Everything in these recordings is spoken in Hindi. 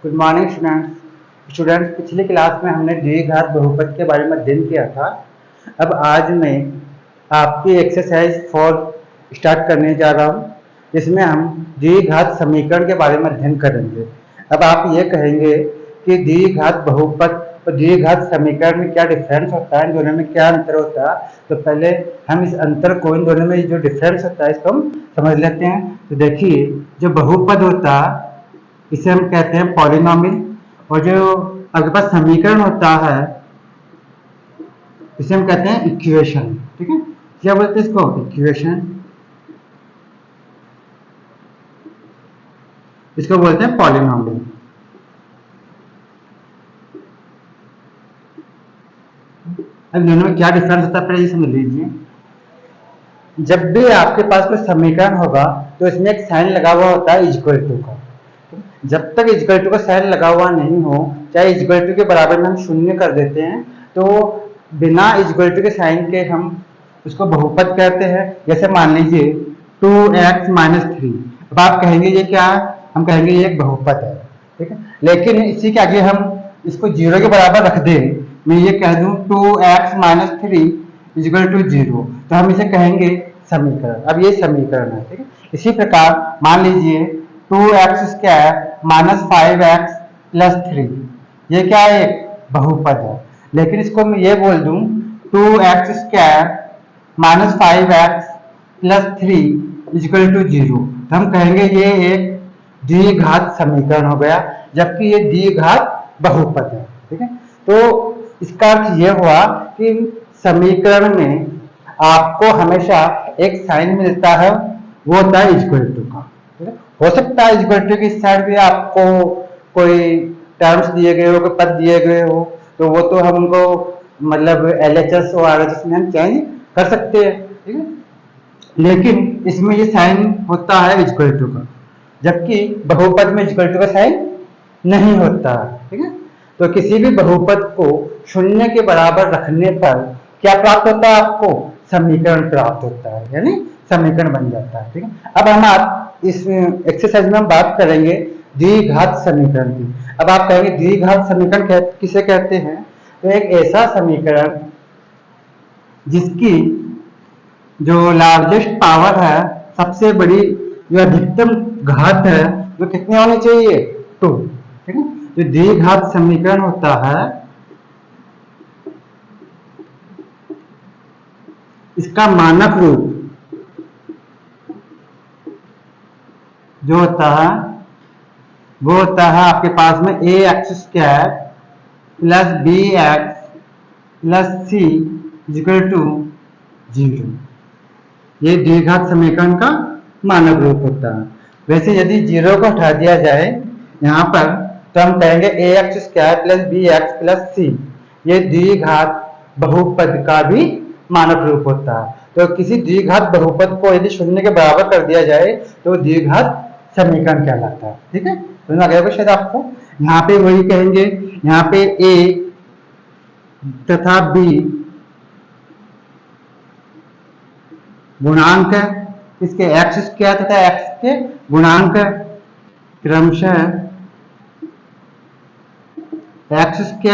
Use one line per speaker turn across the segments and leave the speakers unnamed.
Good morning students. पिछली क्लास में हमने द्विघात बहुपद के बारे में अध्ययन किया था। अब आज मैं आपकी एक्सरसाइज 4 स्टार्ट करने जा रहा हूँ, जिसमें हम द्विघात समीकरण के बारे में अध्ययन करेंगे। अब आप ये कहेंगे कि द्विघात बहुपद और द्विघात समीकरण में क्या डिफरेंस होता है, इन दोनों में क्या अंतर होता है। तो पहले हम इस अंतर को, इन दोनों में जो डिफरेंस होता है, इसको हम समझ लेते हैं। तो देखिए, जो बहुपद होता है इसे हम कहते हैं पॉलिनोमियल, और जो आपके पास समीकरण होता है इसे हम कहते हैं इक्वेशन। ठीक है, क्या बोलते हैं इसको? इक्वेशन। इसको बोलते हैं पॉलिनोमियल। अब दोनों में क्या डिफरेंस होता है पहले ये समझ लीजिए। जब भी आपके पास कोई समीकरण होगा तो इसमें एक साइन लगा हुआ होता है इक्वल टू का। जब तक इक्वल टू का साइन लगा हुआ नहीं हो, चाहे इक्वल टू के बराबर में हम शून्य कर देते हैं, तो बिना इक्वल टू के साइन के हम उसको बहुपद कहते हैं। जैसे मान लीजिए 2x - 3। अब आप कहेंगे ये क्या है? हम कहेंगे ये एक बहुपद है। ठीक है, लेकिन इसी के आगे हम इसको 0 के बराबर रख दें, मैं ये कह दूं 2x - 3 = 0, तो हम इसे कहेंगे समीकरण। अब ये समीकरण है। ठीक है, इसी प्रकार मान लीजिए 2x² - 5x + 3, ये क्या है? एक बहुपद है। लेकिन इसको मैं ये बोल दूं 2x² - 5x + 3 = 0, तो हम कहेंगे ये एक द्विघात समीकरण हो गया, जबकि ये द्विघात बहुपद है। ठीक है, तो इसका अर्थ ये हुआ कि समीकरण में आपको हमेशा एक साइन मिलता है, वो होता है इक्वल टू का। हो सकता है इक्वल टू की साइड भी आपको कोई टर्म्स दिए गए हो, कोई पद दिए गए हो, तो वो तो हम उनको मतलब LHS और RHS में हम चेंज कर सकते हैं। ठीक है, लेकिन इसमें ये साइन होता है इक्वल टू का, जबकि बहुपद में इक्वल टू का साइन नहीं होता। ठीक है, तो किसी भी बहुपद को शून्य के बराबर रखने पर क्या प्राप्त होता है? आपको समीकरण प्राप्त होता है, यानी समीकरण बन जाता है। ठीक है, अब हम इस एक्सरसाइज में हम बात करेंगे द्विघात समीकरण की। अब आप कहेंगे द्विघात समीकरण किसे कहते हैं? तो एक ऐसा समीकरण जिसकी जो लार्जेस्ट पावर है, सबसे बड़ी जो अधिकतम घात है, वो कितनी होनी चाहिए? 2। ठीक है, जो द्विघात समीकरण होता है इसका मानक रूप जो होता है वो होता है आपके पास में ax² + bx + c = 0। ये द्विघात समीकरण का मानक रूप होता है। वैसे यदि 0 को हटा दिया जाए यहाँ पर, तो हम कहेंगे ax² + bx + c, ये द्विघात बहुपद का भी मानक रूप होता है। तो किसी द्विघात बहुपद को यदि शून्य के बराबर कर दिया जाए तो द्विघात समीकरण कहलाता है। ठीक है, समझ आ गया होगा शायद आपको। यहाँ पे वही कहेंगे, यहाँ पे a तथा b गुणांक है, इसके x² तथा x के गुणांक क्रमशः x²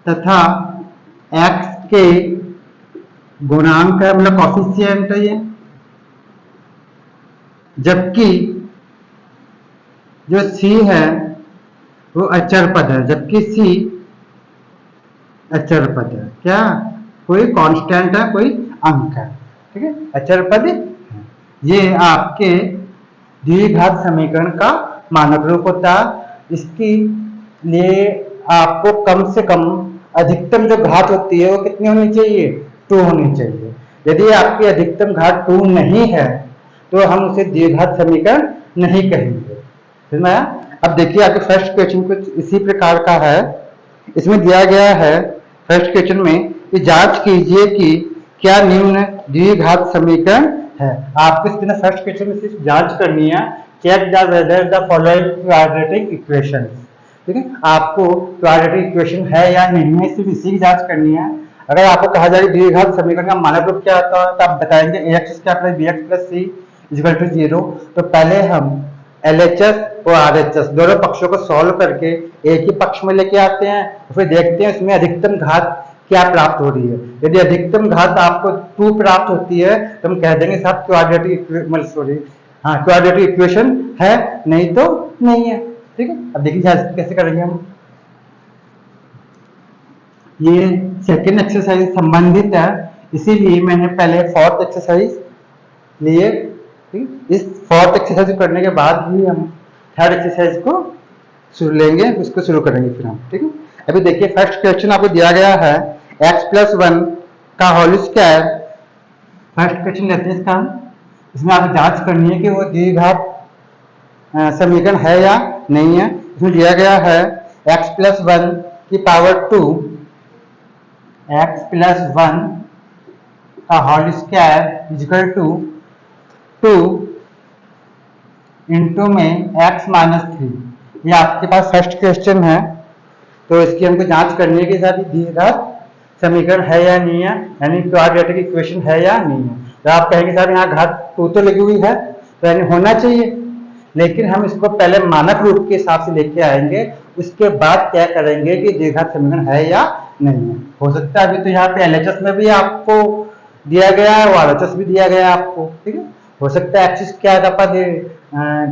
तथा x के गुणांक है, मतलब कॉफिशिएंट है ये। जबकि जो c है वो अचर पद है, जबकि c अचर पद है। क्या? कोई कांस्टेंट है, कोई अंक है। ठीक है, अचर पद। ये आपके द्विघात समीकरण का मानक रूप होता है। इसकी लिए आपको कम से कम अधिकतम जो घात होती है वो कितनी होनी चाहिए? 2 होनी चाहिए। यदि आपकी अधिकतम घात 2 नहीं है तो हम उसे द्विघात समीकरण नहीं कहेंगे। समझ में आया? अब देखिए, आपके फर्स्ट क्वेश्चन कुछ इसी प्रकार का है। इसमें दिया गया है फर्स्ट क्वेश्चन में कि जांच कीजिए कि क्या निम्न द्विघात समीकरण है। आपको इसके फर्स्ट क्वेश्चन में सिर्फ जांच करनी है, check the whether the following quadratic equations. ठीक है, आपको क्वाड्रेटिक इक्वेशन है या नहीं है, सिर्फ इसी की जांच करनी है। अगर आपको कहा जाए द्विघात समीकरण का मानक रूप क्या होता है, तो आप बताएंगे ax² + bx + c = 0। तो पहले हम LHS और RHS दोनों पक्षों को सॉल्व करके एक ही पक्ष में लेके आते हैं, फिर देखते हैं उसमें अधिकतम घात क्या प्राप्त हो रही है। यदि अधिकतम घात आपको 2 प्राप्त होती है तो हम कह देंगे साहब क्वाड्रेटिक इक्वेशन है, नहीं तो नहीं है। ठीक है, अब देखिए कैसे करेंगे हम। ये सेकेंड एक्सरसाइज संबंधित है, इसीलिए मैंने पहले फोर्थ एक्सरसाइज लिए। इस फोर्थ एक्सरसाइज करने के बाद ही हम थर्ड एक्सरसाइज को शुरू लेंगे, उसको शुरू करेंगे फिर हम। ठीक है, अभी देखिए फर्स्ट क्वेश्चन आपको दिया गया है x+1 का होल स्क्वायर। फर्स्ट क्वेश्चन लेते हैं इसका। इसमें आपको जांच करनी है कि वो द्विघात समीकरण है या नहीं है। इसमें दिया गया है x+1 की पावर 2, x+1 का whole square equal to 2 into में x-3। ये आपके पास फर्स्ट क्वेश्चन है, तो इसकी हमको जांच करनी है कि साथ द्विघात समीकरण है या नहीं है, यानी क्वाड्रेटिक इक्वेशन है या नहीं है। तो आप कहेंगे साहब यहाँ घात 2 तो लगी हुई है, तो यानी होना चाहिए, लेकिन हम इसको पहले मानक रूप के हिसाब से लेके आएंगे, उसके बाद क्या करेंगे कि द्विघात समीकरण है या नहीं है। हो सकता है अभी तो यहाँ पे LHS में भी आपको दिया गया है और RHS भी दिया गया है आपको। ठीक है, हो सकता है एक्सिस क्या का पद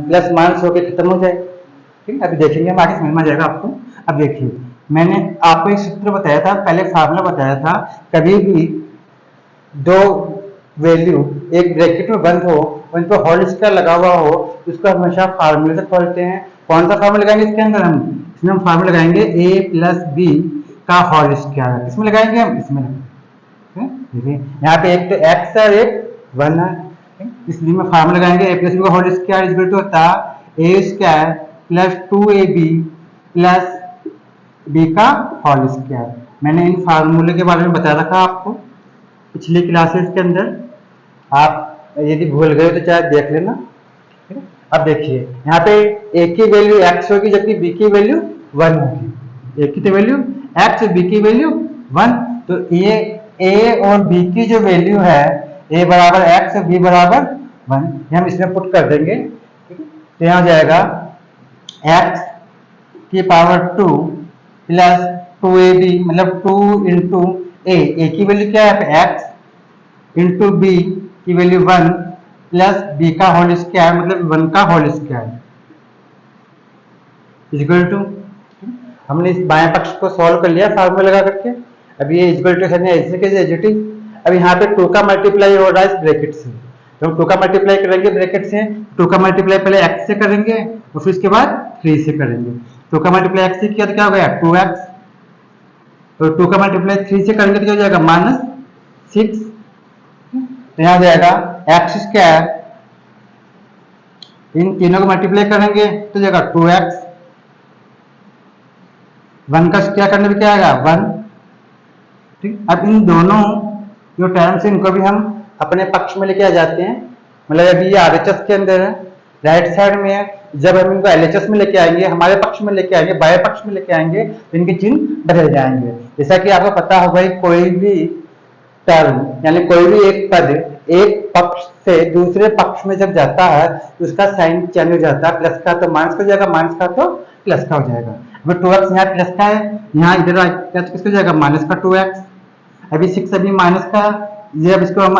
प्लस माइनस होकर खत्म हो जाए। ठीक है, अभी देखेंगे हम आगे समझ में आ जाएगा आपको। अब देखिए मैंने आपको एक सूत्र बताया था, पहले फार्मूला बताया था, कभी भी दो वैल्यू एक ब्रैकेट में बंद हो, उन पर होल स्क्वायर लगा हुआ हो, उसको हमेशा फार्मूले से खोलते हैं। कौन सा फार्मूला लगाएंगे इसके अंदर? हम इसमें हम फार्मूला लगाएंगे a+b का होल स्क्वायर। इसमें लगाएंगे हम, इसमें देखिए यहाँ पे एक तो x है, एक 1 है, इसलिए मैं फार्मूला लगाएंगे a+b का होल स्क्वायर इक्वल टू होता है a² plus 2ab plus b का होल स्क्वायर। मैंने इन फार्मूले के बारे में बता रखा आपको पिछली क्लासेस के अंदर, आप यदि भूल गए तो चाहे देख लेना। अब देखिए यहाँ पे a की वैल्यू x होगी जबकि b की वैल्यू 1 होगी। a की वैल्यू x और b की वैल्यू 1, तो ये a और b की जो वैल्यू है a बराबर x और b बराबर 1, ये हम इसमें पुट कर देंगे। तो यहाँ जाएगा x की पावर 2 प्लस 2ab मतलब 2 इंटू a की वैल्यू क्या है x इंटू b की वैल्यू 1 प्लस b का होल स्क्वायर मतलब 1 का होल स्क्वायर इक्वल टू, हमने इस बाएं पक्ष को सॉल्व कर लिया फार्मूला लगा करके। अब ये इक्वल टू ऐसे के एजिटी। अब यहाँ पे 2 का मल्टीप्लाई हो रहा है इस ब्रैकेट से, तो 2 का मल्टीप्लाई करेंगे ब्रैकेट से, 2 का मल्टीप्लाई पहले x से करेंगे और फिर उसके बाद 3 से करेंगे। 2 का मल्टीप्लाई x से किया तो क्या हो गया 2x, तो 2 का मल्टीप्लाई 3 से करेंगे तो क्या हो जाएगा -6। तो यहाँ जाएगा x², इन तीनों को मल्टीप्लाई करेंगे तो जाएगा 2x, 1 का स्क्वायर करने में क्या आएगा 1। ठीक, अब इन दोनों जो टर्म्स है इनको भी हम अपने पक्ष में लेके आ जाते हैं। मतलब अभी ये RHS के अंदर है, राइट साइड में है, जब हम इनको LHS में लेके आएंगे, हमारे पक्ष में लेके आएंगे, बाएं पक्ष में लेके आएंगे, तो इनके चिन्ह बदल जाएंगे। जैसा कि आपको पता होगा कोई भी टर्म यानी कोई भी एक पद एक पक्ष से दूसरे पक्ष में जब जाता है तो उसका साइन चेंज हो जाता है, प्लस का तो माइनस का हो जाएगा, माइनस का तो प्लस का हो जाएगा। अभी 2x यहाँ प्लस का है, यहाँ इधर किसको जाएगा माइनस का 2x। अभी 6 अभी माइनस का, ये अब इसको हम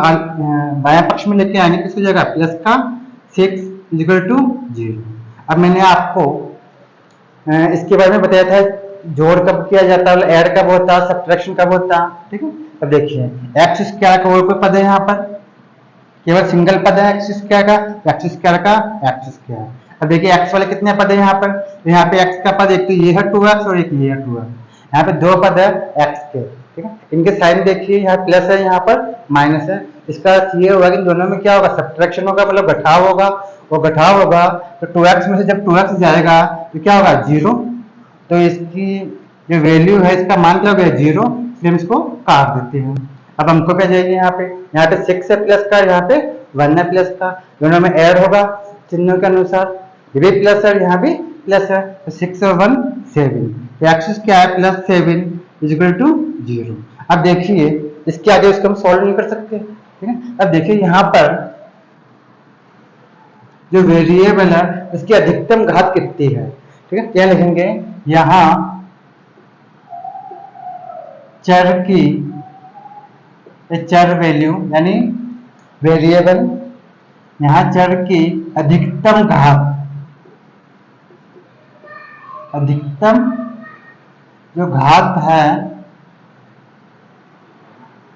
बाएं पक्ष में लेके आएंगे, किसको जाएगा प्लस का 6 इक्वल टू 0। अब मैंने आपको इसके बारे में बताया था जोड़ कब किया जाता है, ऐड कब होता है, सब्ट्रैक्शन कब होता है। ठीक है, अब देखिए x² का और कोई पद है, यहाँ पर केवल सिंगल पद है x² का, x² का x²। अब देखिए x वाले कितने पद है यहाँ पर, तो यहाँ पे x का पद एक तो ये है 2x और एक ये है 2x, यहाँ पे 2 पद है x के। ठीक है, इनके साइन देखिए, यहाँ प्लस है यहाँ पर माइनस है, इसका ये होगा कि दोनों में क्या होगा सब्ट्रैक्शन होगा, मतलब घटाव होगा, वो घटाव होगा तो 2x में से जब 2x जाएगा तो क्या होगा 0, तो इसकी जो वैल्यू है इसका मान क्या हो गया 0, इसलिए हम इसको काट देते हैं। अब हमको क्या जाएगी यहाँ पे 6 है प्लस का, यहाँ पे 1 है प्लस का, दोनों में ऐड होगा चिन्हों के अनुसार, ये भी प्लस है यहाँ भी प्लस है, तो 6 और 1 7, x² प्लस 7 इक्वल टू 0। अब देखिए इसके आगे उसको हम सॉल्व नहीं कर सकते। ठीक है, अब देखिए यहाँ पर जो वेरिएबल है उसकी अधिकतम घात कितनी है। ठीक है, क्या लिखेंगे, यहां चर की, चर वैल्यू यानी वेरिएबल, यहां चर की अधिकतम घात, अधिकतम जो घात है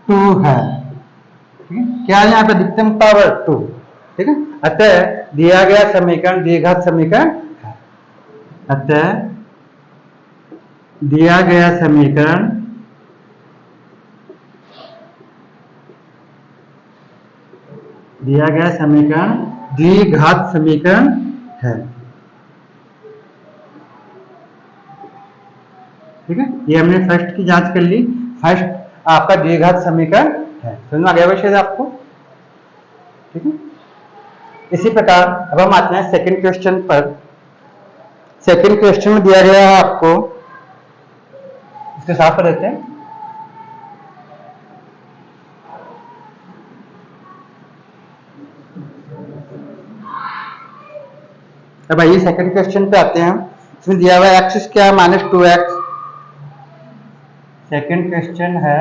2 है। ठीक है, क्या है यहाँ पे अधिकतम पावर 2। ठीक है, अतः दिया गया समीकरण द्विघात समीकरण है। अतः दिया गया समीकरण द्विघात समीकरण है। ठीक है, ये हमने फर्स्ट की जांच कर ली, फर्स्ट आपका द्विघात समीकरण है। समझ में आ गया वैसे आपको। ठीक है, इसी प्रकार अब हम आते हैं सेकंड क्वेश्चन पर। सेकंड क्वेश्चन में दिया गया है आपको, इसके साफ कर देते हैं। अब आइए सेकंड क्वेश्चन पे आते हैं। इसमें दिया हुआ है x square minus 2x। Second question है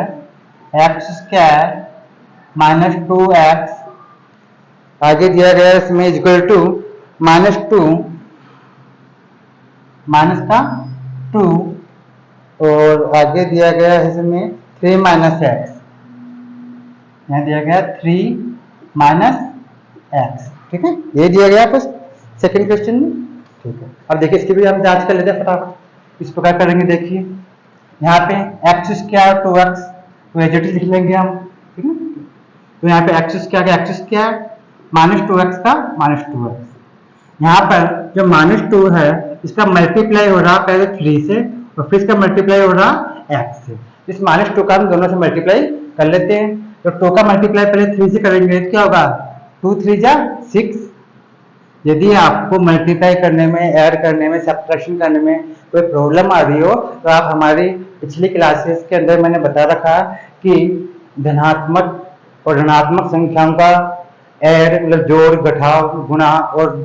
एक्स स्क्वायर माइनस 2x, आगे दिया गया है इसमें इक्वल टू -2 माइनस का 2 और आगे दिया गया है इसमें 3 माइनस एक्स, यहाँ दिया गया 3 माइनस एक्स। ठीक है, ये दिया गया आपको सेकंड क्वेश्चन में। ठीक है, अब देखिए इसकी भी हम जांच कर लेते हैं फटाफट। इस प्रकार करेंगे, देखिए यहाँ पे एक्स स्क्वायर 2x तो एज इट इज लिख लेंगे हम। ठीक है, तो यहाँ पे एक्स स्क्वायर माइनस 2x का माइनस 2x। यहाँ पर जो -2 है इसका मल्टीप्लाई हो रहा पहले 3 से और फिर इसका मल्टीप्लाई हो रहा x से। इस -2 का हम दोनों से मल्टीप्लाई कर लेते हैं। तो 2 का मल्टीप्लाई पहले 3 से करेंगे तो क्या होगा, 2 3 जा 6। यदि आपको मल्टीप्लाई करने में, ऐड करने में, सब्ट्रैक्शन करने में कोई प्रॉब्लम आ रही हो तो आप हमारी पिछली क्लासेस के अंदर मैंने बता रखा कि धनात्मक और ऋणात्मक संख्याओं का ऐड, मतलब जोड़, घटाव, गुणा और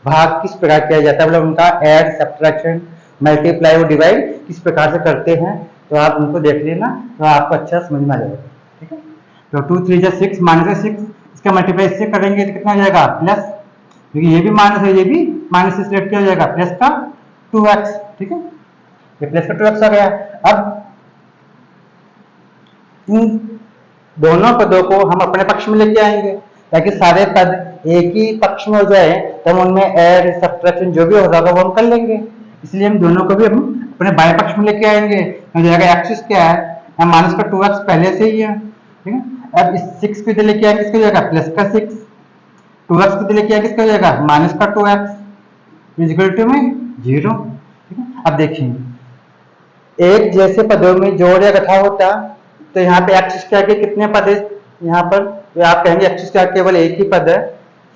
भाग किस प्रकार किया जाता है, मतलब उनका ऐड, सब्ट्रैक्शन, मल्टीप्लाई और डिवाइड किस प्रकार से करते हैं, तो आप उनको देख लेना तो आपको अच्छा समझ में आ जाएगा। ठीक है, तो 2 3 जा 6 माइनस 6, इसका मल्टीप्लाई इससे करेंगे तो कितना हो जाएगा, प्लस, क्योंकि ये भी माइनस है, ये भी माइनस से सिलेक्ट किया जाएगा, प्लस का 2x। ठीक है, ये प्लस का 2x आ गया। अब इन दोनों पदों को हम अपने पक्ष में लेके आएंगे ताकि सारे पद एक ही पक्ष में हो जाए, तो हम उनमें ऐड, सब्ट्रैक्शन जो भी होगा वो हम कर लेंगे। इसलिए हम दोनों को भी हम अपने बाएं पक्ष में लेके आएंगे। हो जाएगा एक्स स्क्वायर माइनस का 2x पहले से ही है। ठीक है, अब इस 6 को इधर लेके आएंगे, किसको हो जाएगा, प्लस का 6, 2x को लेके आएंगे, किसका हो जाएगा, माइनस का 2x इक्वल टू में 0। ठीक है, अब देखिए एक जैसे पदों में जोड़ या घटाव होता तो यहाँ पे एक्स स्क्वायर के कितने पद है, यहाँ पर तो आप कहेंगे एक्स स्क्वायर केवल एक ही पद है,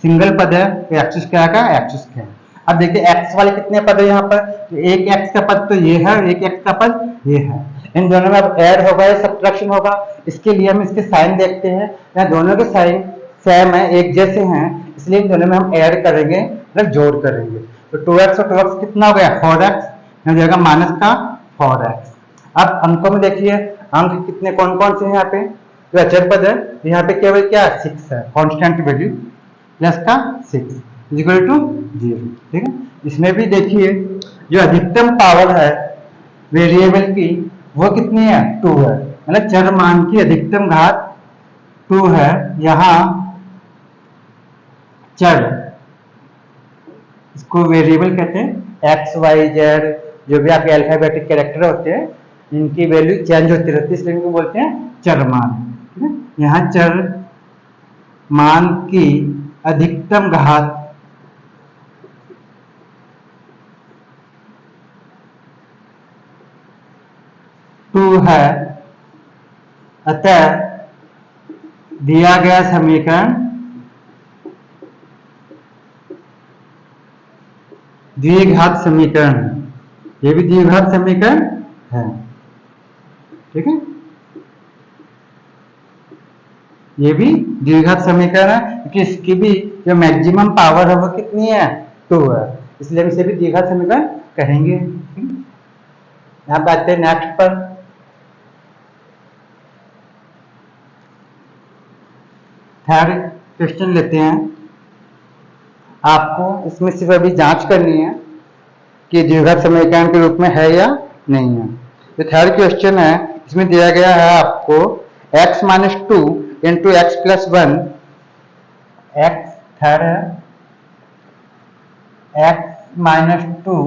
सिंगल पद है, तो एक्स स्क्वायर का एक्स स्क्वायर। अब देखिए एक्स वाले कितने पद है यहाँ पर, तो एक एक्स का पद तो ये है, एक एक्स का पद ये है। इन दोनों में अब ऐड होगा या सब्ट्रैक्शन होगा, इसके लिए हम इसके साइन देखते हैं। यहाँ दोनों के साइन सेम है, एक जैसे हैं, इसलिए इन दोनों में हम ऐड करेंगे, मतलब जोड़ करेंगे। तो 2x और 2x कितना हो गया, 4x, यहाँ जाएगा माइनस का 4x। अब अंकों में देखिए अंक कितने कौन कौन से हैं, यहाँ पे जो अचर पद है यहाँ पे केवल क्या 6 है, कांस्टेंट वैल्यू, प्लस का 6 इक्वल टू 0। ठीक है, इसमें भी देखिए जो अधिकतम पावर है वेरिएबल की वो कितनी है, 2 है, मतलब चर मान की अधिकतम घात 2 है। यहाँ चर, इसको वेरिएबल कहते हैं, एक्स वाई जेड जो भी आपके अल्फाबेटिक कैरेक्टर होते हैं इनकी वैल्यू चेंज होती रहती है, इसलिए इनको बोलते हैं चर मान। ठीक है, यहाँ चर मान की अधिकतम घात 2 है, अतः दिया गया समीकरण द्विघात समीकरण है, ये भी द्विघात समीकरण है। ठीक है, ये भी द्विघात समीकरण है, क्योंकि इसकी भी जो मैक्सिमम पावर है वो कितनी है, 2 है, इसलिए हम इसे भी द्विघात समीकरण कहेंगे। यहाँ पे आते हैं नेक्स्ट पर। थर्ड क्वेश्चन लेते हैं। आपको इसमें सिर्फ अभी जांच करनी है कि द्विघात समीकरण के रूप में है या नहीं है। तो थर्ड क्वेश्चन है, इसमें दिया गया है आपको x minus 2 into x plus 1, x third है x माइनस 2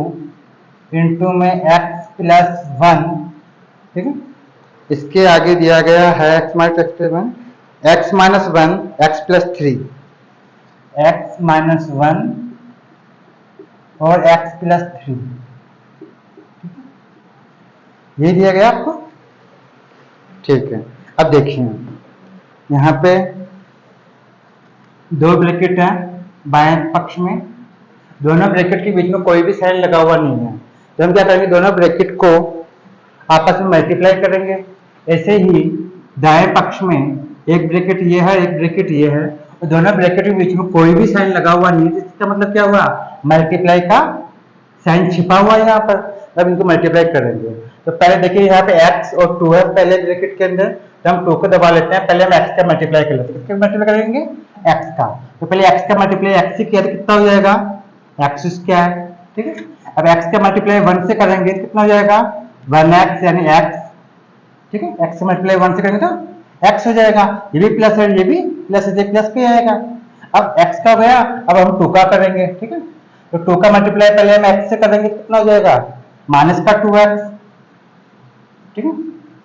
इंटू में x प्लस 1, ठीक है। इसके आगे दिया गया है x minus 1 x plus 3, x minus 1 और x प्लस 3, ये दिया गया आपको, ठीक है। अब देखिए यहाँ पे दो ब्रैकेट है बाएं पक्ष में, दोनों ब्रैकेट के बीच में कोई भी साइन लगा हुआ नहीं है, तो हम क्या करेंगे, दोनों ब्रैकेट को आपस में मल्टीप्लाई करेंगे। ऐसे ही दाएं पक्ष में एक ब्रैकेट ये है, एक ब्रैकेट ये है, और दोनों ब्रैकेट के बीच में कोई भी साइन लगा हुआ नहीं है, इसका मतलब क्या हुआ, मल्टीप्लाई का साइन छिपा हुआ है यहाँ पर। अब इनको मल्टीप्लाई करेंगे, तो पहले देखिए यहाँ पे x और 2 है पहले ब्रैकेट के अंदर, तो हम 2 को दबा लेते हैं, पहले हम x का मल्टीप्लाई कर लेते हैं। किसका मल्टीप्लाई करेंगे, x का, तो पहले x का मल्टीप्लाई x से किया तो कितना हो जाएगा, x स्क्वायर, ठीक है। अब x का मल्टीप्लाई 1 से करेंगे तो कितना हो जाएगा, 1x यानी x, ठीक है। x का मल्टीप्लाई 1 से करेंगे तो x हो जाएगा, ये भी प्लस है, ये भी प्लस है, प्लस पे आएगा। अब x का गया, अब हम 2 का करेंगे, ठीक है। तो 2 का मल्टीप्लाई पहले हम x से करेंगे तो कितना हो जाएगा, माइनस का 2x, ठीक है,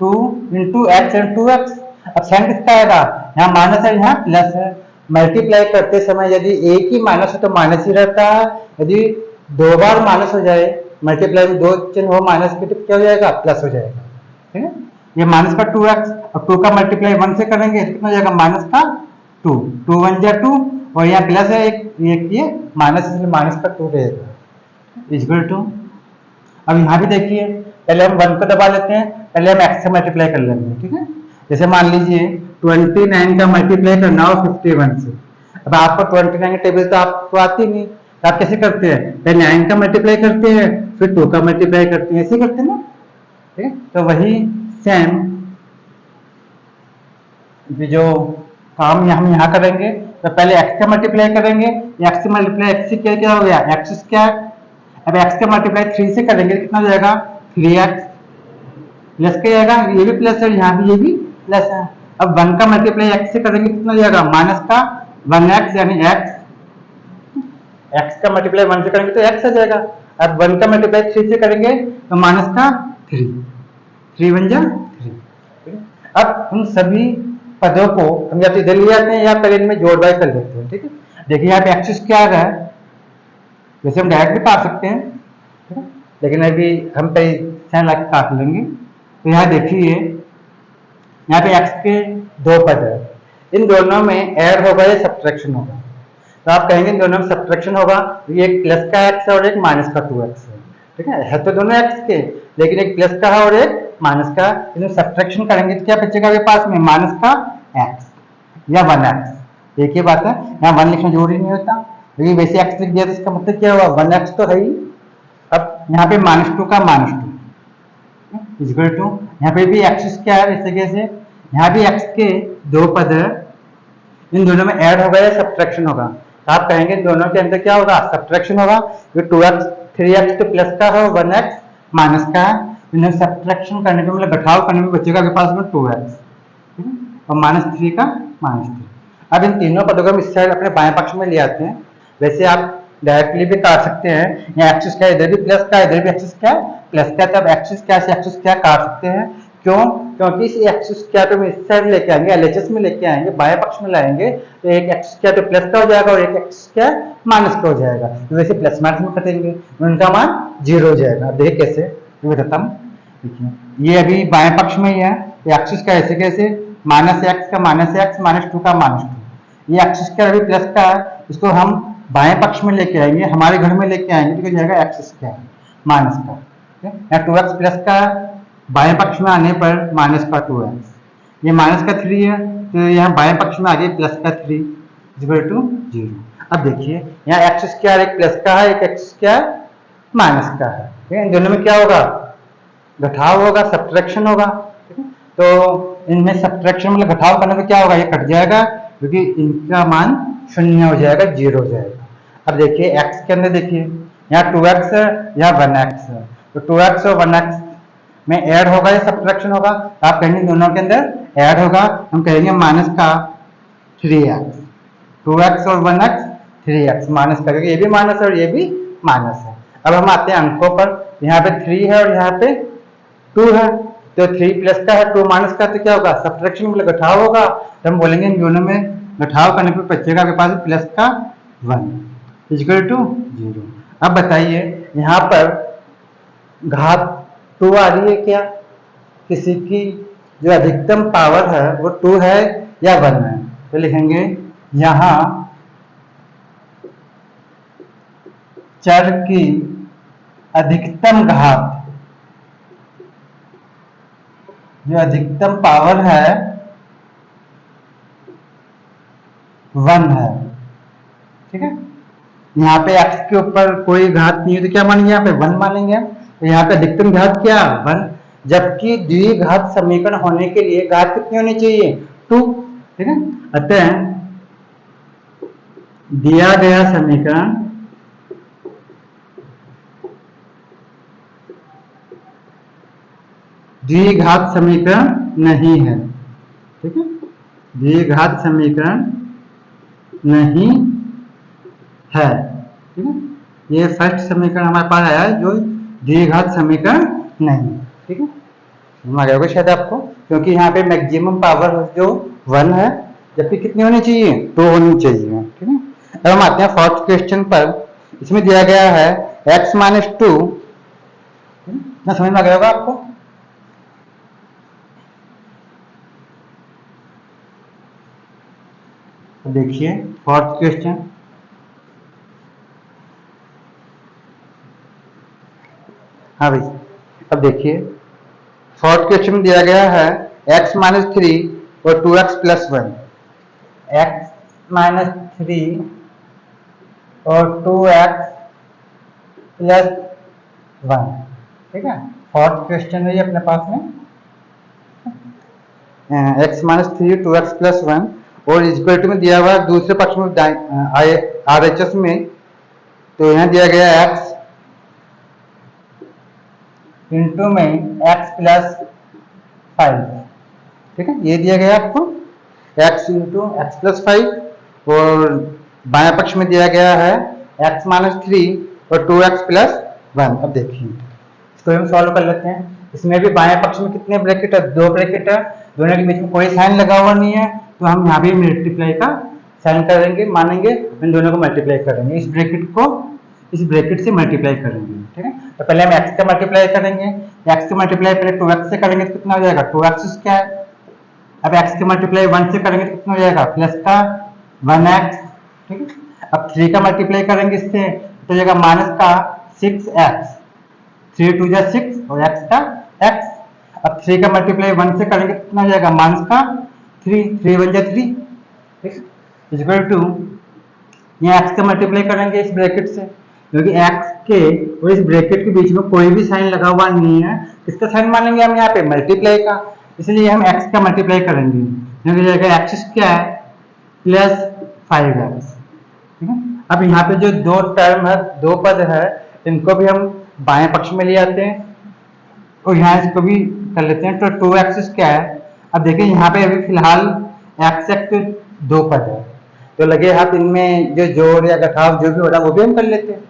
2 इंटू एक्स एंड 2x। अब साइन किसका आएगा, यहाँ माइनस है, यहाँ प्लस है। मल्टीप्लाई करते समय यदि एक ही माइनस है तो माइनस ही रहता है, यदि 2 बार माइनस हो जाए, मल्टीप्लाई में 2 चिन्ह हो माइनस के, तो क्या हो जाएगा, प्लस हो जाएगा, ठीक है। ये माइनस का 2x, अब 2 का मल्टीप्लाई 1 से करेंगे तो कितना हो जाएगा, माइनस का 2, 2 1 जा 2, और यहाँ प्लस है एक ये माइनस, इसलिए माइनस का 2 रहेगा इक्वल टू। अब यहाँ भी देखिए, पहले हम 1 को दबा लेते हैं, पहले हम x से मल्टीप्लाई कर लेंगे, ठीक है। जैसे मान लीजिए 29 का मल्टीप्लाई करना हो 51 से, अब आपको 29 की टेबल तो आपको आती नहीं, तो आप कैसे करते हैं, पहले 9 का मल्टीप्लाई करते हैं, फिर 2 का मल्टीप्लाई करते हैं, ऐसे करते हैं ना, ठीक है। तो वही सेम जो काम हम यहाँ करेंगे, तो पहले x का मल्टीप्लाई करेंगे, x से मल्टीप्लाई x से क्या हो गया, एक्स स्क्वायर। अब x का मल्टीप्लाई 3 से करेंगे कितना हो जाएगा, 3x प्लस क्या जाएगा, ये भी प्लस है, यहाँ भी ये भी प्लस है। अब 1 का मल्टीप्लाई x से करेंगे कितना हो जाएगा, माइनस का 1x यानी x, x का मल्टीप्लाई 1 से करेंगे तो x आ जाएगा। अब 1 का मल्टीप्लाई 3 से करेंगे तो माइनस का 3, 3 1 जा 3। अब उन सभी पदों को हम या तो इधर ले आते हैं या पहले इनमें जोड़ बाय कर लेते हैं, ठीक है। देखिए यहाँ पे एक्सिस क्या है, वैसे हम डायरेक्ट भी काट सकते हैं, ठीक है, लेकिन अभी हम पे साइन लगा के काट लेंगे। तो यहाँ देखिए यहाँ पे x के 2 पद है, इन दोनों में ऐड होगा या सब्ट्रैक्शन होगा, तो आप कहेंगे इन दोनों में सब्ट्रैक्शन होगा, ये एक प्लस का x है और एक माइनस का 2x है, ठीक है तो दोनों x के, लेकिन एक प्लस का है और एक माइनस का, इन्हें सब्ट्रैक्शन करेंगे तो क्या बचेगा आपके पास में, माइनस का x या 1x। एक ही बात है, यहाँ 1 लिखना जरूरी नहीं होता, लेकिन वैसे x लिख दिया तो इसका मतलब क्या हुआ, 1x तो है ही। अब यहाँ पे -2 का -2 इक्वल टू, यहाँ पे भी x स्क्वायर, इस तरीके से यहाँ भी x के 2 पद है, इन दोनों में ऐड होगा या सब्ट्रैक्शन होगा, तो आप कहेंगे दोनों के अंदर क्या होगा, सब्ट्रैक्शन होगा। ये 2x 3x तो प्लस का है, 1x माइनस का है, इन्हें सब्ट्रैक्शन करने पे मतलब घटाव करने में बचेगा आपके पास में 2x और -3 का -3। अब इन तीनों पदों को हम इस साइड अपने बाएं पक्ष में ले आते हैं। वैसे आप डायरेक्टली भी काट सकते हैं, या एक्सिस का इधर भी प्लस का इधर भी एक्सिस का प्लस का, तब एक्सिस क्या से एक्सिस क्या काट सकते हैं। क्यों, क्योंकि इस एक्सिस क्या तो इस साइड लेके आएंगे, एलएचएस में लेके आएंगे, बाएं पक्ष में लाएंगे, तो एक एक्सिस क्या तो प्लस का हो जाएगा और एक एक्सिस क्या माइनस का हो जाएगा। तो वैसे प्लस माइनस में कटेंगे, उनका मान 0 हो जाएगा। देखिए कैसे, ये बताता हूँ। देखिए ये अभी बाएं पक्ष में ही है, एक्सिस का ऐसे कैसे, -x का -x -2 का -2, ये एक्सिस का अभी प्लस का है, इसको हम बाएं पक्ष में लेके आएंगे, हमारे घर में लेके आएंगे, तो क्या जाएगा एक्सिस का माइनस का, या 2x प्लस का बाएं पक्ष में आने पर माइनस का 2x, ये माइनस का 3 है, तो यहाँ बाएं पक्ष में आ गया प्लस का 3 इक्वल टू 0। अब देखिए यहाँ एक्स स्क्वायर एक प्लस का है, एक एक्स स्क्वायर माइनस का है, ठीक है। इन दोनों में क्या होगा, घटाव होगा, सब्ट्रैक्शन होगा, ठीक है। तो इनमें सब्ट्रैक्शन मतलब घटाव करने में क्या होगा, ये कट जाएगा क्योंकि इनका मान 0 हो जाएगा, 0 हो जाएगा। अब देखिए x के अंदर देखिए यहाँ 2x है, यहाँ 1x है, तो 2x और 1x में ऐड होगा या सब्ट्रैक्शन होगा, आप कहेंगे दोनों के अंदर ऐड होगा, हम कहेंगे माइनस का 3x, 2x और 1x 3x माइनस का, क्योंकि ये भी माइनस है और ये भी माइनस है। अब हम आते हैं अंकों पर, यहाँ पे 3 है और यहाँ पे 2 है, तो 3 प्लस का है 2 माइनस का, तो क्या होगा, सब्ट्रैक्शन मतलब घटाव होगा, तो हम बोलेंगे इन दोनों में घटाव करने पर बचेगा आपके पास प्लस का 1 इक्वल टू 0। अब बताइए यहाँ पर घात 2 आ रही है क्या, किसी की जो अधिकतम पावर है वो 2 है या 1 है, तो लिखेंगे यहाँ चर की अधिकतम घात, जो अधिकतम पावर है 1 है, ठीक है। यहाँ पे x के ऊपर कोई घात नहीं है तो क्या मानेंगे, यहाँ पे 1 मानेंगे। तो यहाँ पे अधिकतम घात क्या 1, जबकि द्विघात समीकरण होने के लिए घात कितनी होनी चाहिए 2, ठीक है। अतः दिया गया समीकरण द्विघात समीकरण नहीं है, ठीक है, द्विघात समीकरण नहीं है, ठीक है। ये फर्स्ट समीकरण हमारे पास आया है जो द्विघात समीकरण नहीं, ठीक है। आ गया होगा शायद आपको, क्योंकि यहाँ पे मैक्सिमम पावर जो 1 है, जबकि कितनी होनी चाहिए 2 होनी चाहिए, ठीक है। अब हम आते हैं फोर्थ क्वेश्चन पर, इसमें दिया गया है x माइनस 2, ना समझ में आ गया होगा आपको। तो देखिए फोर्थ क्वेश्चन, हाँ भाई, अब देखिए फोर्थ क्वेश्चन में दिया गया है x माइनस 3 और 2x प्लस 1, x माइनस 3 और 2x प्लस 1, ठीक है। फोर्थ क्वेश्चन है ये अपने पास में, x माइनस 3 2x प्लस 1 और इक्वल टू में दिया हुआ है दूसरे पक्ष में RHS में, तो यहाँ दिया गया x इंटू में x प्लस 5, ठीक है, ये दिया गया आपको x इंटू एक्स प्लस 5 और बाएं पक्ष में दिया गया है x माइनस 3 और 2x प्लस 1। अब देखिए इसको हम सॉल्व कर लेते हैं। इसमें भी बाएं पक्ष में कितने ब्रैकेट है, 2 ब्रैकेट है, दोनों के बीच में कोई साइन लगा हुआ नहीं है, तो हम यहाँ भी मल्टीप्लाई का साइन करेंगे, मानेंगे, इन दोनों को मल्टीप्लाई करेंगे, इस ब्रैकेट को इस ब्रैकेट से मल्टीप्लाई करेंगे, ठीक है। तो पहले हम x का मल्टीप्लाई करेंगे, x का मल्टीप्लाई पहले 2x से करेंगे तो कितना हो जाएगा 2x स्क्वायर, अब x का मल्टीप्लाई 1 से करेंगे तो कितना हो जाएगा प्लस का 1x, ठीक है। अब 3 का मल्टीप्लाई करेंगे इससे तो जाएगा माइनस का 6x, 3 2 जा 6 और x का x। अब 3 का मल्टीप्लाई 1 से करेंगे तो कितना हो जाएगा माइनस का 3, 3 1 जा 3, ठीक, इक्वल टू यहाँ x का मल्टीप्लाई करेंगे इस ब्रैकेट से, क्योंकि x के और इस ब्रैकेट के बीच में कोई भी साइन लगा हुआ नहीं है, किसका साइन मानेंगे हम यहाँ पे मल्टीप्लाई का, इसलिए हम x का मल्टीप्लाई करेंगे, हो जाएगा x स्क्वायर प्लस 5x, ठीक है। अब यहाँ पे जो 2 टर्म है, 2 पद है, इनको भी हम बाएं पक्ष में ले आते हैं और यहाँ इसको भी कर लेते हैं, तो 2x स्क्वायर। अब देखिए यहाँ पे अभी फिलहाल x तो 2 पद है, तो लगे हाथ इनमें जो जोड़ या घटाव जो भी हो रहा है वो भी हम कर लेते हैं।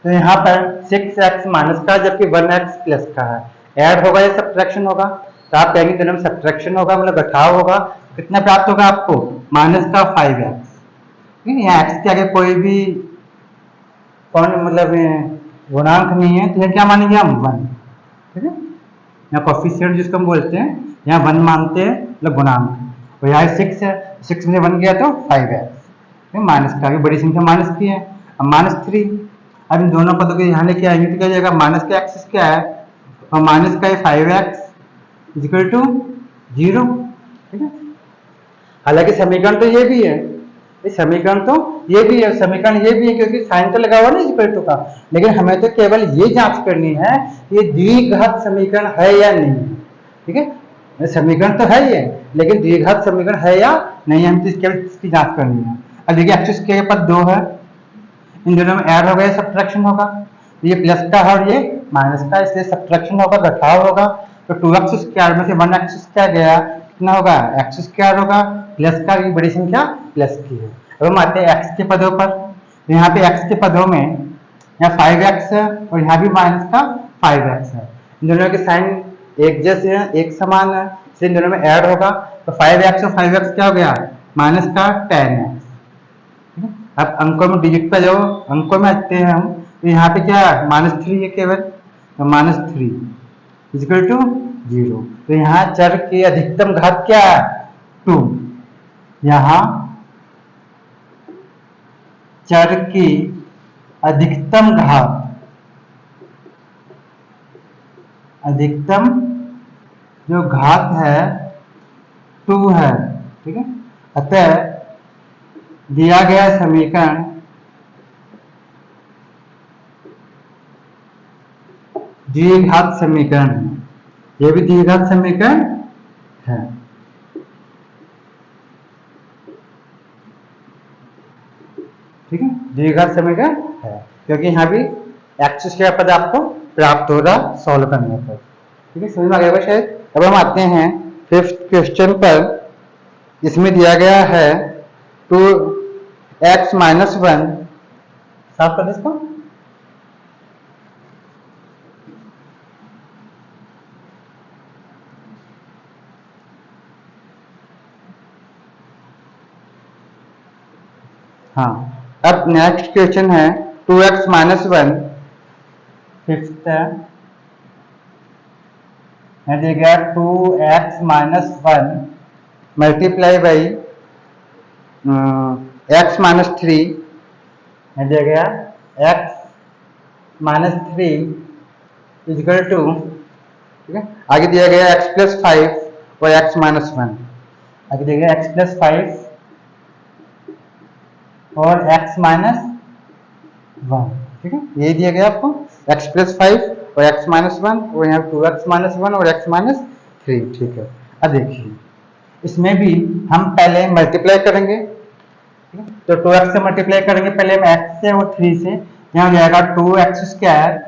तो यहाँ पर 6x माइनस का जबकि 1x प्लस का है, ऐड होगा या सब्ट्रैक्शन होगा, तो आप कहेंगे दोनों में सब्ट्रैक्शन होगा मतलब घटाव होगा, कितना प्राप्त होगा आपको माइनस का 5x, ठीक है। यहाँ x के आगे कोई भी कौन मतलब गुणांक नहीं है, तो क्या मानेंगे हम 1, ठीक है। यहाँ कोफिशिएंट जिसको हम बोलते हैं, यहाँ 1 मानते हैं मतलब गुणांक, और यहाँ 6 है, 6 में 1 गया तो 5x, माइनस का, बड़ी संख्या माइनस की है। अब माइनस 3, अब इन दोनों पदों के यहाँ लेके आएंगे तो क्या जाएगा माइनस का x क्या है और माइनस का 5x इक्वल टू 0, ठीक है। हालांकि समीकरण तो ये भी है, ये समीकरण तो ये भी है, समीकरण ये भी है क्योंकि साइन तो लगा हुआ ना इक्वल टू का, लेकिन हमें तो केवल ये जांच करनी है ये द्विघात समीकरण है या नहीं है। ठीक है, समीकरण तो है ये, लेकिन द्विघात समीकरण है या नहीं, हम केवल इसकी जांच करनी है। अब देखिए एक्स के पद 2 है, इन दोनों में ऐड होगा या सब्ट्रैक्शन होगा, ये प्लस का है और ये माइनस का, इसलिए सब्ट्रैक्शन होगा, घटाव होगा। तो 2x स्क्वायर में से 1x स्क्वायर गया, कितना होगा x स्क्वायर होगा, प्लस का, ये बड़ी संख्या प्लस की है। अब हम आते हैं x के पदों पर, तो यहाँ पे x के पदों में यहाँ 5x है और यहाँ भी माइनस का 5x है, इन दोनों के साइन एक जैसे हैं, एक समान है, इसलिए इन दोनों में ऐड होगा। तो 5x और 5x क्या हो गया, माइनस का 10x। अब अंकों में डिजिट पे जाओ, अंकों में आते हैं हम, तो यहाँ पे क्या है -3 है केवल, तो -3 इक्वल टू 0। तो यहाँ चर की अधिकतम घात क्या है 2, यहाँ चर की अधिकतम घात, अधिकतम जो घात है 2 है। ठीक है, अतः दिया गया समीकरण द्विघात समीकरण है, यह भी द्विघात समीकरण है। ठीक है, द्विघात समीकरण है क्योंकि यहाँ भी एक्स स्क्वायर पद आपको प्राप्त होगा सॉल्व करने पर। ठीक है, समझ में आ गया शायद। अब हम आते हैं 5th क्वेश्चन पर, इसमें दिया गया है 2x - 1, साफ कर इसको, हाँ। अब नेक्स्ट क्वेश्चन है 2x - 1, 5th है, देगा 2x - 1 मल्टीप्लाई बाई x - 3 है, देगा x - 3 इक्वल टू, ठीक है, आगे दिया गया x + 5 और x - 1, आगे दिया गया x + 5 और x - 1। ठीक है, ये दिया गया आपको x + 5 और x - 1 और यहाँ 2x - 1 और x - 3। ठीक है, अब देखिए इसमें भी हम पहले मल्टीप्लाई करेंगे, तो 2x से मल्टीप्लाई करेंगे पहले हम x से और 3 से, यहाँ हो जाएगा 2x स्क्वायर,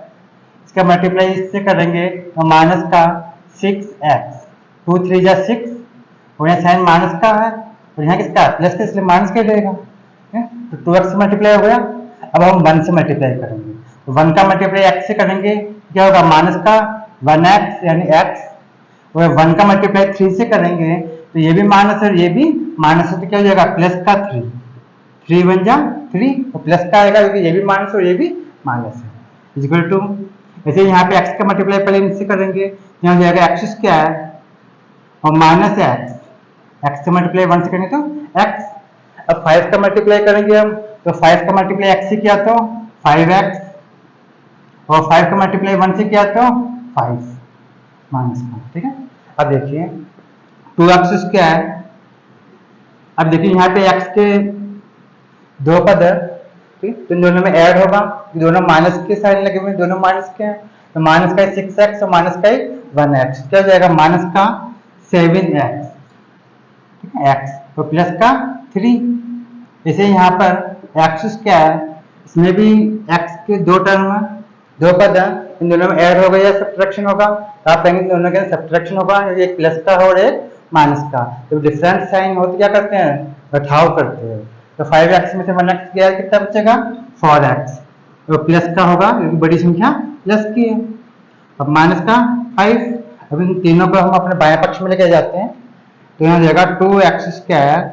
इसका मल्टीप्लाई इससे करेंगे तो माइनस का 6x, 2 3 जा 6 और यहाँ साइन माइनस का है और यहाँ किसका प्लस का, इसलिए माइनस कर देगा। तो 2x से मल्टीप्लाई हो गया, अब हम 1 से मल्टीप्लाई करेंगे, तो 1 का मल्टीप्लाई x से करेंगे क्या होगा माइनस का 1x यानी x, और 1 का मल्टीप्लाई 3 से करेंगे तो ये भी माइनस और ये भी माइनस है, तो क्या हो जाएगा प्लस का 3, 3 1 जा 3 और प्लस का आएगा क्योंकि ये भी माइनस और ये भी माइनस है इक्वल टू। ऐसे यहाँ पे x का मल्टीप्लाई पहले इनसे करेंगे, यहाँ हो जाएगा x स्क्वायर और माइनस x से मल्टीप्लाई 1 से करेंगे तो x। अब 5 का मल्टीप्लाई करेंगे हम, तो 5 का मल्टीप्लाई x से किया तो 5x और 5 का मल्टीप्लाई 1 से किया तो 5 माइनस 1। ठीक है, अब देखिए 2x स्क्वायर, अब देखिए यहाँ पे x के दो पद है, ठीक, तो इन दोनों में ऐड होगा, दोनों माइनस के साइन लगे हुए, दोनों माइनस के हैं, तो माइनस का 6x और माइनस का 1x, क्या हो जाएगा माइनस का 7x, ठीक है, x तो प्लस का 3। जैसे यहाँ पर एक्स स्क्वायर, इसमें भी x के दो टर्म है, दो पद है, इन दोनों में ऐड होगा या सब्ट्रैक्शन होगा, तो आप कहेंगे दोनों के सब्ट्रैक्शन होगा, एक प्लस का और एक माइनस का, तो डिफरेंट साइन हो तो क्या करते हैं घटाव करते हैं, तो 5x में से 1x गया कितना बचेगा 4x, तो प्लस का होगा क्योंकि बड़ी संख्या प्लस की है। अब माइनस का 5, अब इन तीनों को हम अपने बाएं पक्ष में लेके जाते हैं, तो यहाँ जाएगा 2x स्क्वायर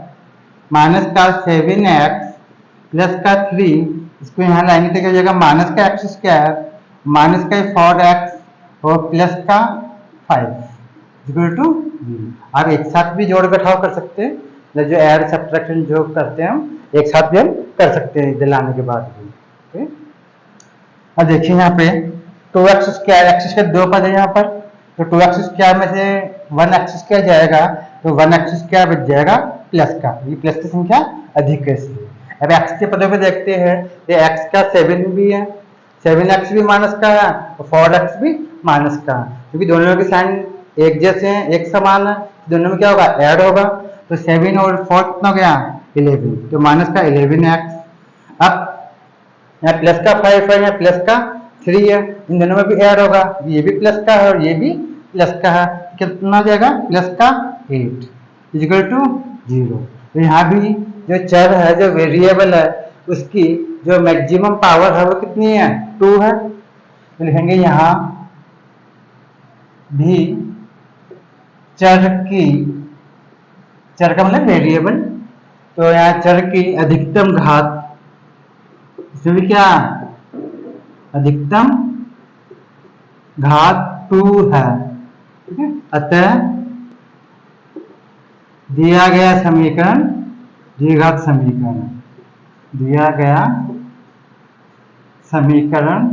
माइनस का 7x प्लस का 3, इसको यहाँ लाएंगे तो क्या हो जाएगा माइनस का x स्क्वायर माइनस का 4x और प्लस का 5 इक्वल टू 0। आप एक साथ भी जोड़ घटाव कर सकते हैं, जो ऐड सब्ट्रैक्शन जो करते हैं हम एक साथ भी हम कर सकते हैं दिलाने के बाद भी। अब देखिए यहाँ पे 2x स्क्वायर, x स्क्वायर दो पद है यहाँ पर, तो 2x स्क्वायर में से 1x स्क्वायर जाएगा तो 1x स्क्वायर बच जाएगा प्लस का, ये प्लस की संख्या अधिक है इसलिए। अब एक्स के पदों पे देखते हैं, ये एक्स का 7 भी है, 7x भी माइनस का है और 4x भी माइनस का है, क्योंकि दोनों के साइन एक जैसे हैं, एक समान है, दोनों में क्या होगा, ऐड होगा। तो 7 और 4 कितना हो गया, 11, तो माइनस का 11x। अब यहाँ प्लस का 5 है, यहाँ प्लस का 3 है, इन दोनों में भी ऐड होगा, ये भी प्लस का है और ये भी प्लस का है, कितना हो जाएगा, प्लस का 8 इक्वल टू 0। तो यहाँ भी जो चर है, जो वेरिएबल है, उसकी जो मैक्सिमम पावर है वो कितनी है, 2 है। तो लिखेंगे यहाँ भी चर की, चर का मतलब वेरिएबल, तो यहाँ चर की अधिकतम घात, इसमें भी क्या, अधिकतम घात 2 है, ठीक है। अतः दिया गया समीकरण, द्विघात समीकरण, दिया गया समीकरण